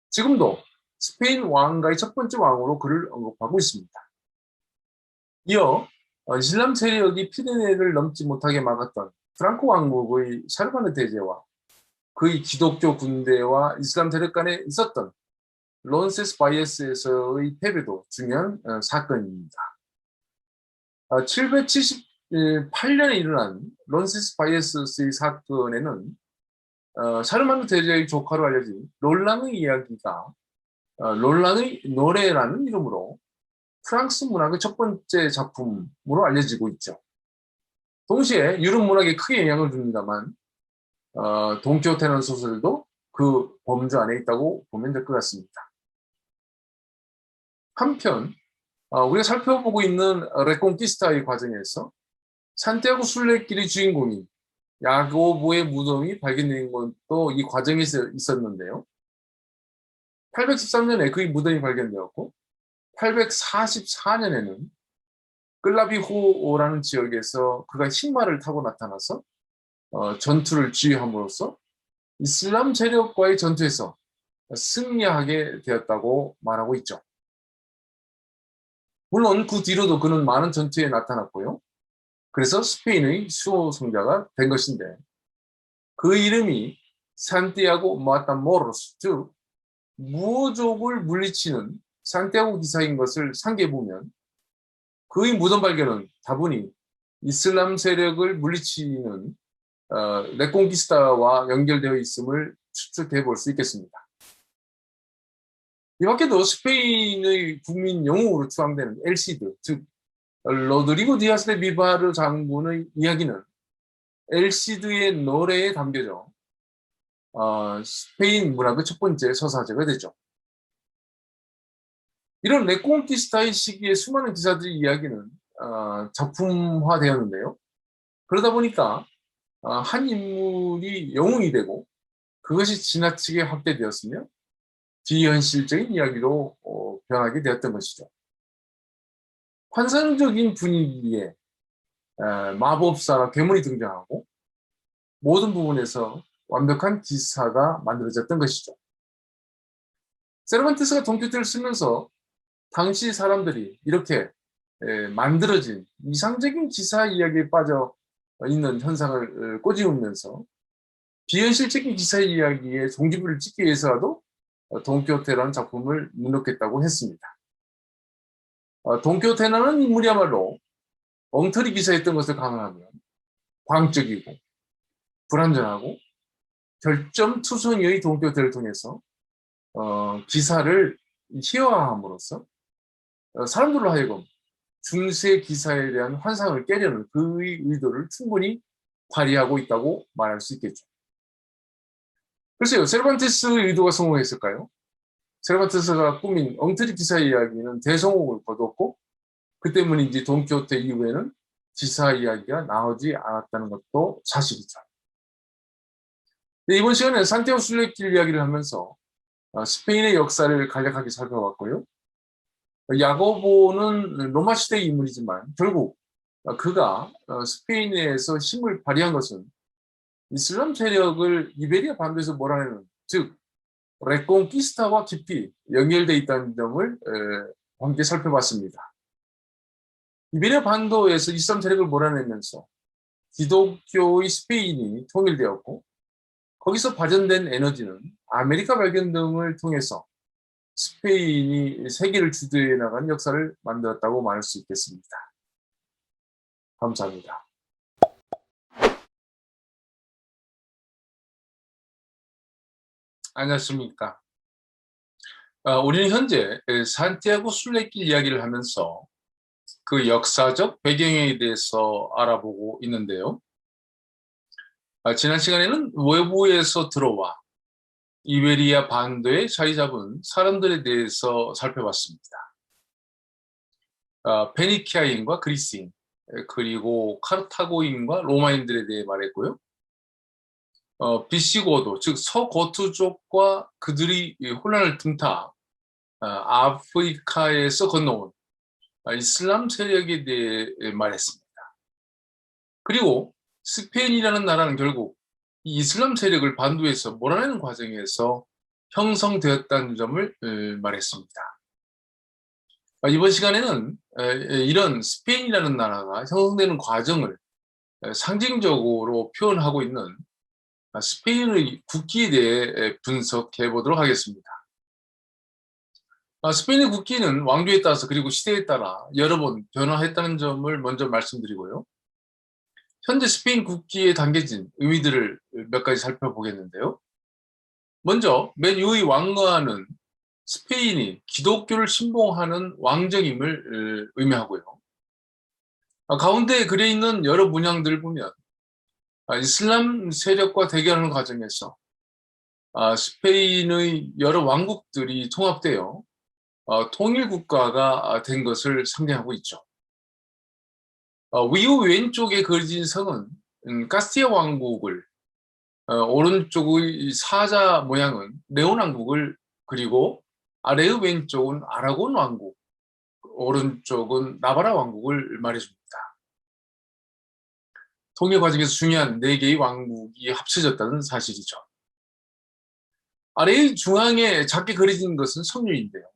지금도 스페인 왕가의 첫 번째 왕으로 그를 언급하고 있습니다. 이어 이슬람 세력이 피레네를 넘지 못하게 막았던 프랑코 왕국의 샤르바네 대제와 그의 기독교 군대와 이슬람 세력 간에 있었던 론세스바이에스에서의 패배도 중요한 사건입니다. 2008년에 일어난 론세스 바이어스의 사건에는 샤르만르 대제의 조카로 알려진 롤랑의 이야기가 롤랑의 노래라는 이름으로 프랑스 문학의 첫 번째 작품으로 알려지고 있죠. 동시에 유럽 문학에 크게 영향을 줍니다만 돈키호테라는 소설도 그 범주 안에 있다고 보면 될 것 같습니다. 한편 우리가 살펴보고 있는 레콘키스타의 과정에서 산티아고 순례길의 주인공인 야고보의 무덤이 발견된 것도 이 과정에서 있었는데요. 813년에 그의 무덤이 발견되었고 844년에는 끌라비호라는 지역에서 그가 흰말을 타고 나타나서 전투를 지휘함으로써 이슬람 세력과의 전투에서 승리하게 되었다고 말하고 있죠. 물론 그 뒤로도 그는 많은 전투에 나타났고요. 그래서 스페인의 수호성자가 된 것인데 그 이름이 산티아고 마타모로스, 즉 무호족을 물리치는 산티아고 기사인 것을 상기해 보면 그의 무덤 발견은 다분히 이슬람 세력을 물리치는 레콘키스타와 연결되어 있음을 추측해 볼 수 있겠습니다. 이 밖에도 스페인의 국민 영웅으로 추앙되는 엘시드, 즉 로드리고 디아스 데 비바르 장군의 이야기는 엘시드의 노래에 담겨져 스페인 문학의 첫 번째 서사제가 되죠. 이런 레콘키스타의 시기에 수많은 기사들의 이야기는 작품화되었는데요. 그러다 보니까 한 인물이 영웅이 되고 그것이 지나치게 확대되었으며 비현실적인 이야기로 변하게 되었던 것이죠. 환상적인 분위기에 마법사나 괴물이 등장하고 모든 부분에서 완벽한 기사가 만들어졌던 것이죠. 세르반테스가 돈키호테를 쓰면서 당시 사람들이 이렇게 만들어진 이상적인 기사 이야기에 빠져 있는 현상을 꼬집으면서 비현실적인 기사 이야기의 종지부를 찍기 위해서라도 돈키호테라는 작품을 눈놓겠다고 했습니다. 돈키호테라는 인물이야말로 엉터리 기사였던 것을 강화하면 광적이고 불완전하고 결점투성이의 돈키호테를 통해서 기사를 희화함으로써 사람들로 하여금 중세 기사에 대한 환상을 깨려는 그의 의도를 충분히 발휘하고 있다고 말할 수 있겠죠. 글쎄요, 세르반테스의 의도가 성공했을까요? 세르반테스가 꾸민 엉터리 기사 이야기는 대성공을 거뒀고 그 때문인지 돈키호테 이후에는 기사 이야기가 나오지 않았다는 것도 사실이죠. 이번 시간에 산티아고 순례길 이야기를 하면서 스페인의 역사를 간략하게 살펴봤고요. 야고보는 로마 시대의 인물이지만 결국 그가 스페인에서 힘을 발휘한 것은 이슬람 세력을 이베리아 반도에서 몰아내는, 즉 레콘키스타와 깊이 연결되어 있다는 점을 함께 살펴봤습니다. 이베리아 반도에서 이슬람 세력을 몰아내면서 기독교의 스페인이 통일되었고 거기서 발전된 에너지는 아메리카 발견 등을 통해서 스페인이 세계를 주도해 나간 역사를 만들었다고 말할 수 있겠습니다. 감사합니다. 안녕하십니까. 우리는 현재 산티아고 순례길 이야기를 하면서 그 역사적 배경에 대해서 알아보고 있는데요. 지난 시간에는 외부에서 들어와 이베리아 반도에 자리 잡은 사람들에 대해서 살펴봤습니다. 페니키아인과 그리스인, 그리고 카르타고인과 로마인들에 대해 말했고요. 비시고도, 즉 서고트족과 그들이 혼란을 틈타 아프리카에서 건너온 이슬람 세력에 대해 말했습니다. 그리고 스페인이라는 나라는 결국 이 이슬람 세력을 반도에서 몰아내는 과정에서 형성되었다는 점을 말했습니다. 이번 시간에는 이런 스페인이라는 나라가 형성되는 과정을 상징적으로 표현하고 있는 스페인의 국기에 대해 분석해 보도록 하겠습니다. 스페인의 국기는 왕조에 따라서 그리고 시대에 따라 여러 번 변화했다는 점을 먼저 말씀드리고요. 현재 스페인 국기에 담겨진 의미들을 몇 가지 살펴보겠는데요. 먼저 맨 위의 왕가는 스페인이 기독교를 신봉하는 왕정임을 의미하고요. 가운데 그려 있는 여러 문양들을 보면 이슬람 세력과 대결하는 과정에서 스페인의 여러 왕국들이 통합되어 통일 국가가 된 것을 상징하고 있죠. 위의 왼쪽에 그려진 성은 카스티아 왕국을, 오른쪽의 사자 모양은 레온 왕국을, 그리고 아래의 왼쪽은 아라곤 왕국, 오른쪽은 나바라 왕국을 말해줍니다. 통일 과정에서 중요한 4개의 왕국이 합쳐졌다는 사실이죠. 아래의 중앙에 작게 그려진 것은 석류인데요.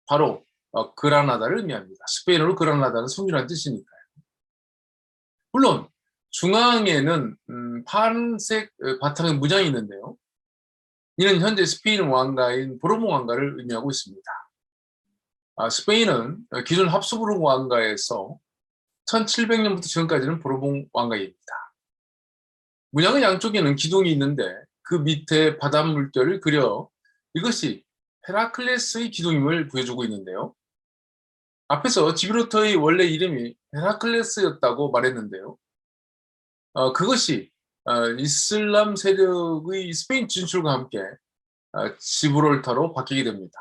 바로 그라나다를 의미합니다. 스페인어로 그라나다는 석류라는 뜻이니까요. 물론 중앙에는 파란색 바탕의 문양이 있는데요. 이는 현재 스페인 왕가인 보르봉 왕가를 의미하고 있습니다. 스페인은 기존 합스부르크 왕가에서 1700년부터 지금까지는 보르봉 왕가입니다. 문양의 양쪽에는 기둥이 있는데 그 밑에 바닷물결을 그려 이것이 헤라클레스의 기둥임을 보여주고 있는데요. 앞에서 지브롤터의 원래 이름이 헤라클레스였다고 말했는데요. 그것이 이슬람 세력의 스페인 진출과 함께 지브롤터로 바뀌게 됩니다.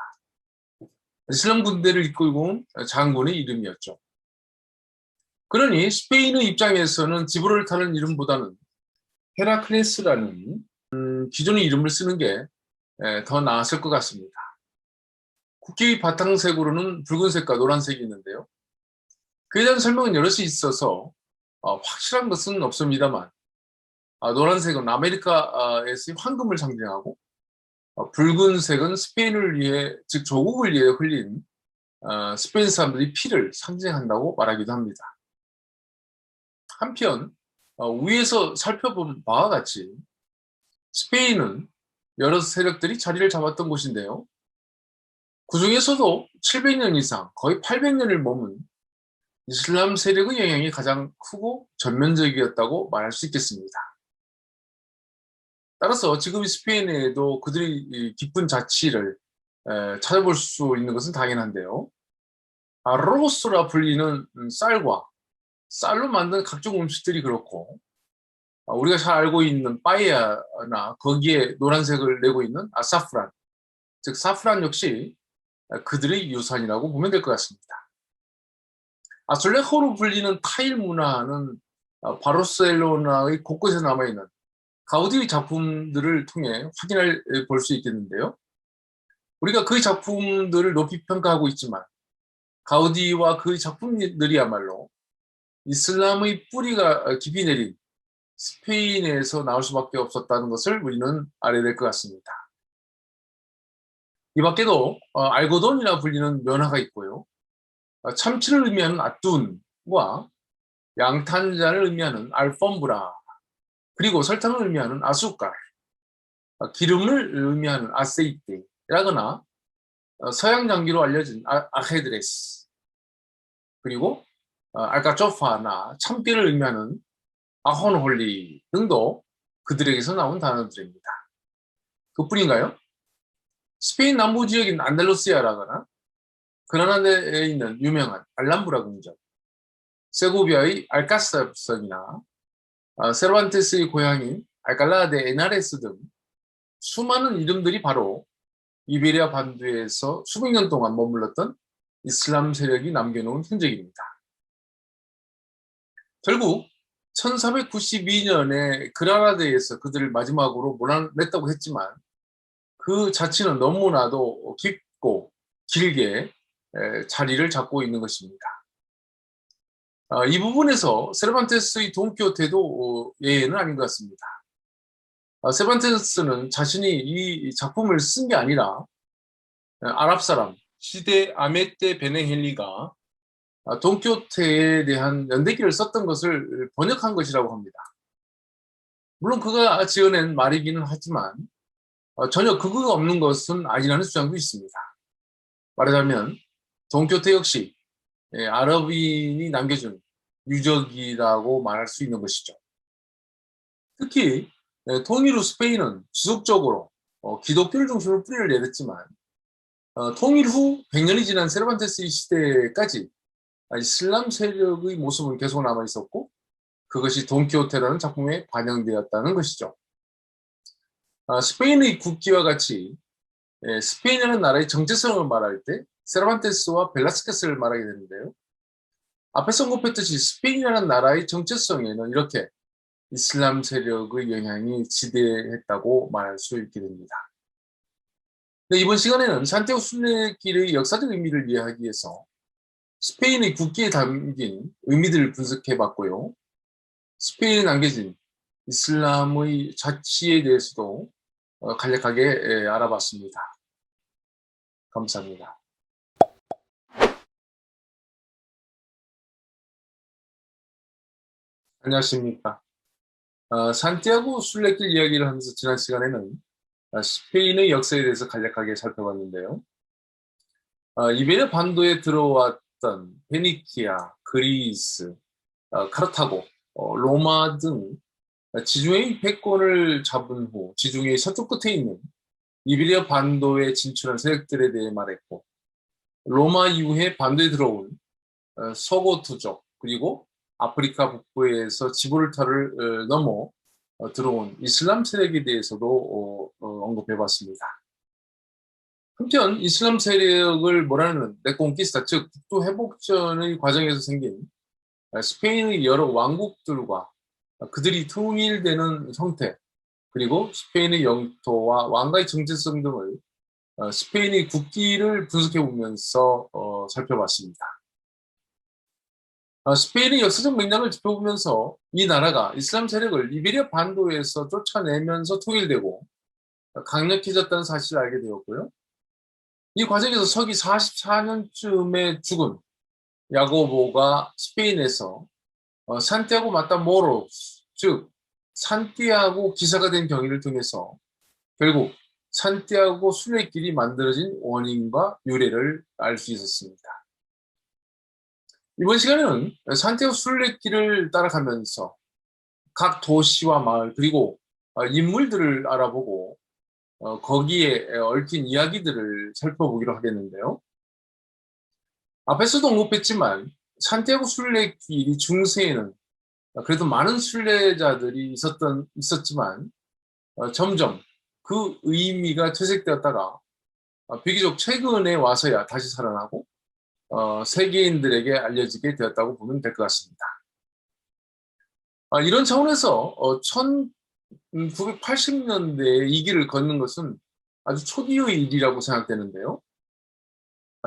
이슬람 군대를 이끌고 온 장군의 이름이었죠. 그러니 스페인의 입장에서는 지브롤터라는 이름보다는 헤라클레스라는 기존의 이름을 쓰는 게 더 나았을 것 같습니다. 국기의 바탕색으로는 붉은색과 노란색이 있는데요. 그에 대한 설명은 여럿이 있어서 확실한 것은 없습니다만, 노란색은 아메리카에서의 황금을 상징하고, 붉은색은 스페인을 위해, 즉 조국을 위해 흘린 스페인 사람들의 피를 상징한다고 말하기도 합니다. 한편 위에서 살펴본 바와 같이 스페인은 여러 세력들이 자리를 잡았던 곳인데요. 그 중에서도 700년 이상, 거의 800년을 머문 이슬람 세력의 영향이 가장 크고 전면적이었다고 말할 수 있겠습니다. 따라서 지금 스페인에도 그들의 깊은 자치를 찾아볼 수 있는 것은 당연한데요. 로스라 불리는 쌀로 만든 각종 음식들이 그렇고, 우리가 잘 알고 있는 빠에야나 거기에 노란색을 내고 있는 사프란, 즉 사프란 역시 그들의 유산이라고 보면 될 것 같습니다. 아술레호로 불리는 타일 문화는 바르셀로나의 곳곳에 남아있는 가우디의 작품들을 통해 확인할 볼 수 있겠는데요. 우리가 그의 작품들을 높이 평가하고 있지만 가우디와 그의 작품들이야말로 이슬람의 뿌리가 깊이 내린 스페인에서 나올 수밖에 없었다는 것을 우리는 알아야 될 것 같습니다. 이 밖에도 알고돈이라 불리는 면화가 있고요. 참치를 의미하는 아툰과 양탄자를 의미하는 알폼브라, 그리고 설탕을 의미하는 아수칼, 기름을 의미하는 아세이테라거나 서양 장기로 알려진 아헤드레스, 그리고 알카초파나 참깨를 의미하는 아혼홀리 등도 그들에게서 나온 단어들입니다. 그뿐인가요? 스페인 남부 지역인 안달루시아라거나 그라나다에 있는 유명한 알람브라 궁전, 세고비아의 알카사성이나 세르반테스의 고향인 알칼라 데 에나레스 등 수많은 이름들이 바로 이베리아 반도에서 수백 년 동안 머물렀던 이슬람 세력이 남겨놓은 흔적입니다. 결국 1492년에 그라나다에서 그들을 마지막으로 몰아냈다고 했지만 그 자치는 너무나도 깊고 길게 자리를 잡고 있는 것입니다. 이 부분에서 세르반테스의 돈키호테도 예외는 아닌 것 같습니다. 세르반테스는 자신이 이 작품을 쓴 게 아니라 아랍 사람 시데 아메떼 베네헬리가 돈키호테에 대한 연대기를 썼던 것을 번역한 것이라고 합니다. 물론 그가 지어낸 말이기는 하지만 전혀 근거가 없는 것은 아니라는 주장도 있습니다. 말하자면 돈키호테 역시 아랍인이 남겨준 유적이라고 말할 수 있는 것이죠. 특히 통일 후 스페인은 지속적으로 기독교를 중심으로 뿌리를 내렸지만 통일 후 100년이 지난 세르반테스 시대까지 이슬람 세력의 모습은 계속 남아 있었고 그것이 돈키호테라는 작품에 반영되었다는 것이죠. 스페인의 국기와 같이 스페인이라는 나라의 정체성을 말할 때 세르반테스와 벨라스케스를 말하게 되는데요. 앞에서 언급했듯이 스페인이라는 나라의 정체성에는 이렇게 이슬람 세력의 영향이 지대했다고 말할 수 있게 됩니다. 이번 시간에는 산티아고 순례길의 역사적 의미를 이해하기 위해서 스페인의 국기에 담긴 의미들을 분석해 봤고요. 스페인에 남겨진 이슬람의 자치에 대해서도 간략하게 알아봤습니다. 감사합니다. 안녕하십니까. 산티아고 순례길 이야기를 하면서 지난 시간에는 스페인의 역사에 대해서 간략하게 살펴봤는데요. 이베리아 반도에 들어왔던 페니키아, 그리스, 카르타고, 로마 등 지중해의 패권을 잡은 후 지중해의 서쪽 끝에 있는 이베리아 반도에 진출한 세력들에 대해 말했고 로마 이후에 반도에 들어온 서고투족 그리고 아프리카 북부에서 지브롤타를 넘어 들어온 이슬람 세력에 대해서도 언급해봤습니다. 한편 이슬람 세력을 몰아내는 레콘키스타 즉 국토 회복전의 과정에서 생긴 스페인의 여러 왕국들과 그들이 통일되는 형태 그리고 스페인의 영토와 왕가의 정체성 등을 스페인의 국기를 분석해 보면서 살펴봤습니다. 스페인의 역사적 맥락을 짚어보면서 이 나라가 이슬람 세력을 이베리아 반도에서 쫓아내면서 통일되고 강력해졌다는 사실을 알게 되었고요. 이 과정에서 서기 44년쯤에 죽은 야고보가 스페인에서 산티아고 마타모로스 즉 산티아고 기사가 된 경위를 통해서 결국 산티아고 순례길이 만들어진 원인과 유래를 알 수 있었습니다. 이번 시간에는 산티아고 순례길을 따라가면서 각 도시와 마을 그리고 인물들을 알아보고 거기에 얽힌 이야기들을 살펴보기로 하겠는데요. 앞에서도 언급했지만 산티아고 순례길이 중세에는 그래도 많은 순례자들이 있었지만 점점 그 의미가 퇴색되었다가 비교적 최근에 와서야 다시 살아나고 세계인들에게 알려지게 되었다고 보면 될 것 같습니다. 이런 차원에서 1980년대에 이 길을 걷는 것은 아주 초기의 일이라고 생각되는데요.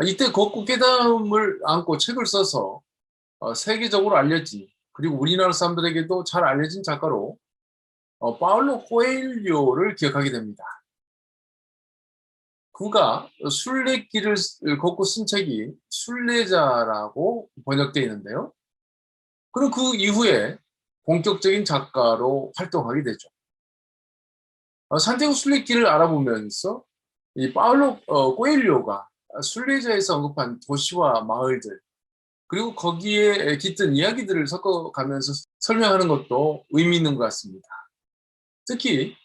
이때 걷고 깨달음을 안고 책을 써서 세계적으로 알려진 그리고 우리나라 사람들에게도 잘 알려진 작가로 파울로 코엘료를 기억하게 됩니다. 그가 순례길을 걷고 쓴 책이 순례자라고 번역되어 있는데요. 그럼 그 이후에 본격적인 작가로 활동하게 되죠. 산티아고 순례길을 알아보면서 이 파울로 코엘료가 순례자에서 언급한 도시와 마을들 그리고 거기에 깃든 이야기들을 섞어가면서 설명하는 것도 의미 있는 것 같습니다. 특히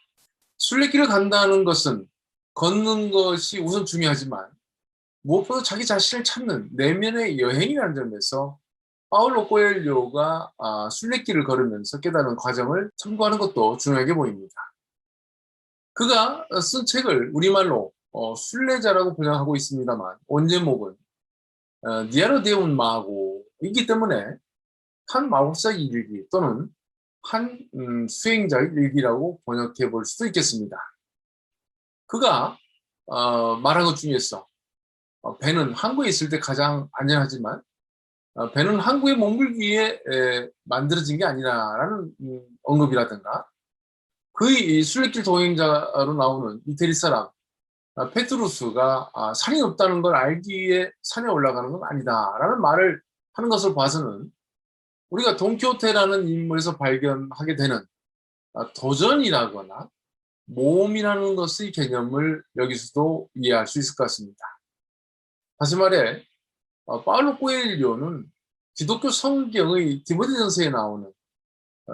순례길을 간다는 것은 걷는 것이 우선 중요하지만 무엇보다 자기 자신을 찾는 내면의 여행이라는 점에서 파울로 코엘료가 순례길을 걸으면서 깨달은 과정을 참고하는 것도 중요하게 보입니다. 그가 쓴 책을 우리말로 순례자라고 번역하고 있습니다만 원제목은 니아로 데운 마고이기 때문에 한 마법사의 일기 또는 한 수행자의 일기라고 번역해 볼 수도 있겠습니다. 그가 말한 것 중에서 배는 항구에 있을 때 가장 안전하지만 배는 항구에 머물기 위해 만들어진 게 아니라라는 언급이라든가 그의 순례길 동행자로 나오는 이태리 사람 페트루스가 산이 없다는 걸 알기 위해 산에 올라가는 건 아니다라는 말을 하는 것을 봐서는 우리가 돈키호테라는 인물에서 발견하게 되는 도전이라거나 모험이라는 것의 개념을 여기서도 이해할 수 있을 것 같습니다. 다시 말해 파울로 코엘료는 기독교 성경의 디모데전서에 나오는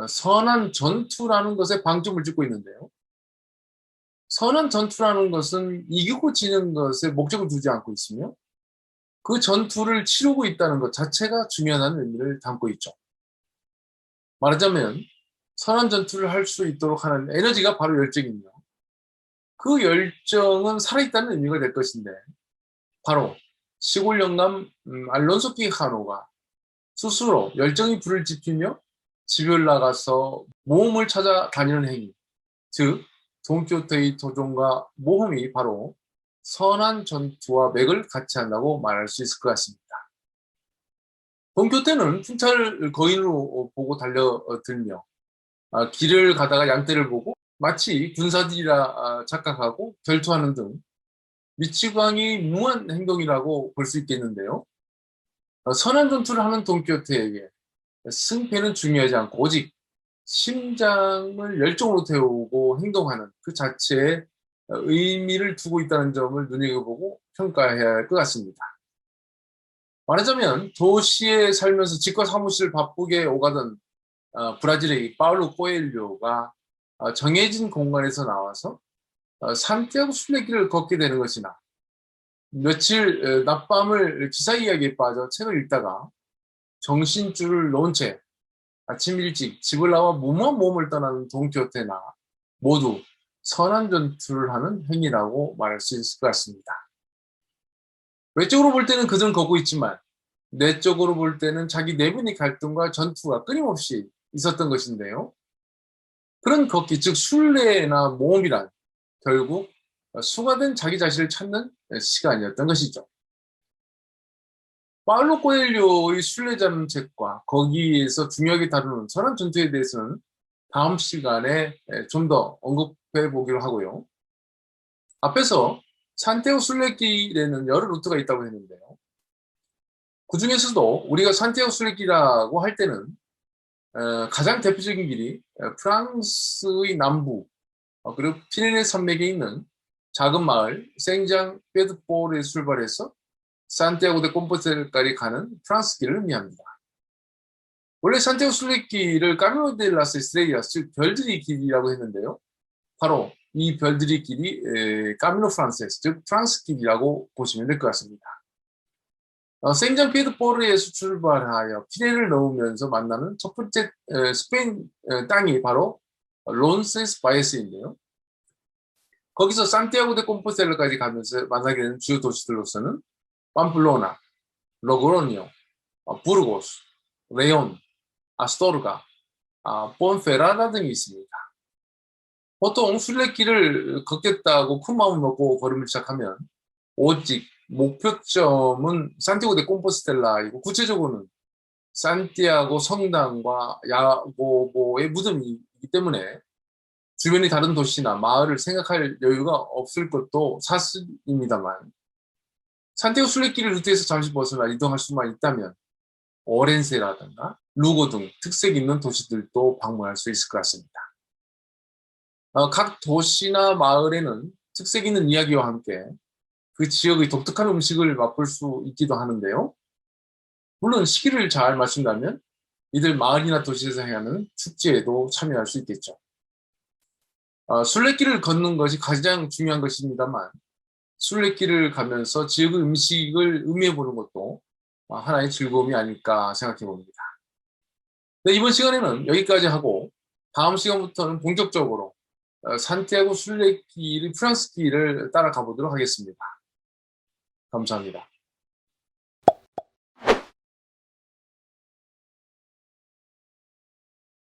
선한 전투라는 것에 방점을 찍고 있는데요. 선한 전투라는 것은 이기고 지는 것에 목적을 두지 않고 있으며 그 전투를 치르고 있다는 것 자체가 중요한 의미를 담고 있죠. 말하자면 선한 전투를 할 수 있도록 하는 에너지가 바로 열정이며 그 열정은 살아있다는 의미가 될 것인데 바로 시골 영감 알론소 키하노가 스스로 열정이 불을 지피며 집을 나가서 모험을 찾아다니는 행위, 즉 돈키호테의 도전과 모험이 바로 선한 전투와 맥을 같이 한다고 말할 수 있을 것 같습니다. 돈키호테는 순찰 거인으로 보고 달려들며 길을 가다가 양떼를 보고 마치 군사들이라 착각하고 결투하는 등 미치광이 무한 행동이라고 볼 수 있겠는데요. 선한 전투를 하는 돈키호테에게 승패는 중요하지 않고 오직 심장을 열정으로 태우고 행동하는 그 자체에 의미를 두고 있다는 점을 눈여겨보고 평가해야 할 것 같습니다. 말하자면 도시에 살면서 집과 사무실 바쁘게 오가던 브라질의 파울로 코엘료가 정해진 공간에서 나와서 산티아고 순례길을 걷게 되는 것이나 며칠 낮밤을 기사 이야기에 빠져 책을 읽다가 정신줄을 놓은 채 아침 일찍 집을 나와 무모한 모험을 떠나는 돈키호테나 모두 선한 전투를 하는 행위라고 말할 수 있을 것 같습니다. 외적으로 볼 때는 그들은 걷고 있지만 내적으로 볼 때는 자기 내분의 갈등과 전투가 끊임없이 있었던 것인데요. 그런 걷기, 즉 순례나 모험이란 결국 수가된 자기 자신을 찾는 시간이었던 것이죠. 파울로 코엘료의 순례자는 책과 거기에서 중요하게 다루는 선한 전투에 대해서는 다음 시간에 좀 더 언급해 보기로 하고요. 앞에서 산티아고 순례길에는 여러 루트가 있다고 했는데요. 그 중에서도 우리가 산티아고 순례길이라고 할 때는 가장 대표적인 길이 프랑스의 남부 그리고 피레네 산맥에 있는 작은 마을 생장 페드포르에 출발해서 산티아고 데 콤포스텔까지 가는 프랑스 길을 의미합니다. 원래 산티아고 순례길을 까미노 데 라스 에스트레이아스, 즉 별들이 길이라고 했는데요. 바로 이 별들이 길이 까미노 프랑세스, 즉 프랑스 길이라고 보시면 될 것 같습니다. 생장 페드포르에서 출발하여 피레를 넘으면서 만나는 첫 번째 스페인 땅이 바로 론세스 바이스인데요. 거기서 산티아고 데 콤포스텔라까지 가면서 만나게 되는 주요 도시들로서는 팜플로나, 로그로니오, 부르고스, 레온, 아스토르가, 본페라나 등이 있습니다. 보통 순례길을 걷겠다고 큰 마음을 먹고 걸음을 시작하면 오직 목표점은 산티아고 데 콤포스텔라이고 구체적으로는 산티아고 성당과 야고보의 무덤이기 때문에 주변의 다른 도시나 마을을 생각할 여유가 없을 것도 사실입니다만 산티아고 순례길 루트에서 잠시 벗어나 이동할 수만 있다면 오렌세라든가 루고 등 특색 있는 도시들도 방문할 수 있을 것 같습니다. 각 도시나 마을에는 특색 있는 이야기와 함께 그 지역의 독특한 음식을 맛볼 수 있기도 하는데요. 물론 시기를 잘 맞춘다면 이들 마을이나 도시에서 행하는 축제에도 참여할 수 있겠죠. 순례길을 걷는 것이 가장 중요한 것입니다만 순례길을 가면서 지역의 음식을 음미해보는 것도 하나의 즐거움이 아닐까 생각해 봅니다. 네, 이번 시간에는 여기까지 하고 다음 시간부터는 본격적으로 산티아고 순례길의 프랑스 길을 따라가 보도록 하겠습니다. 감사합니다.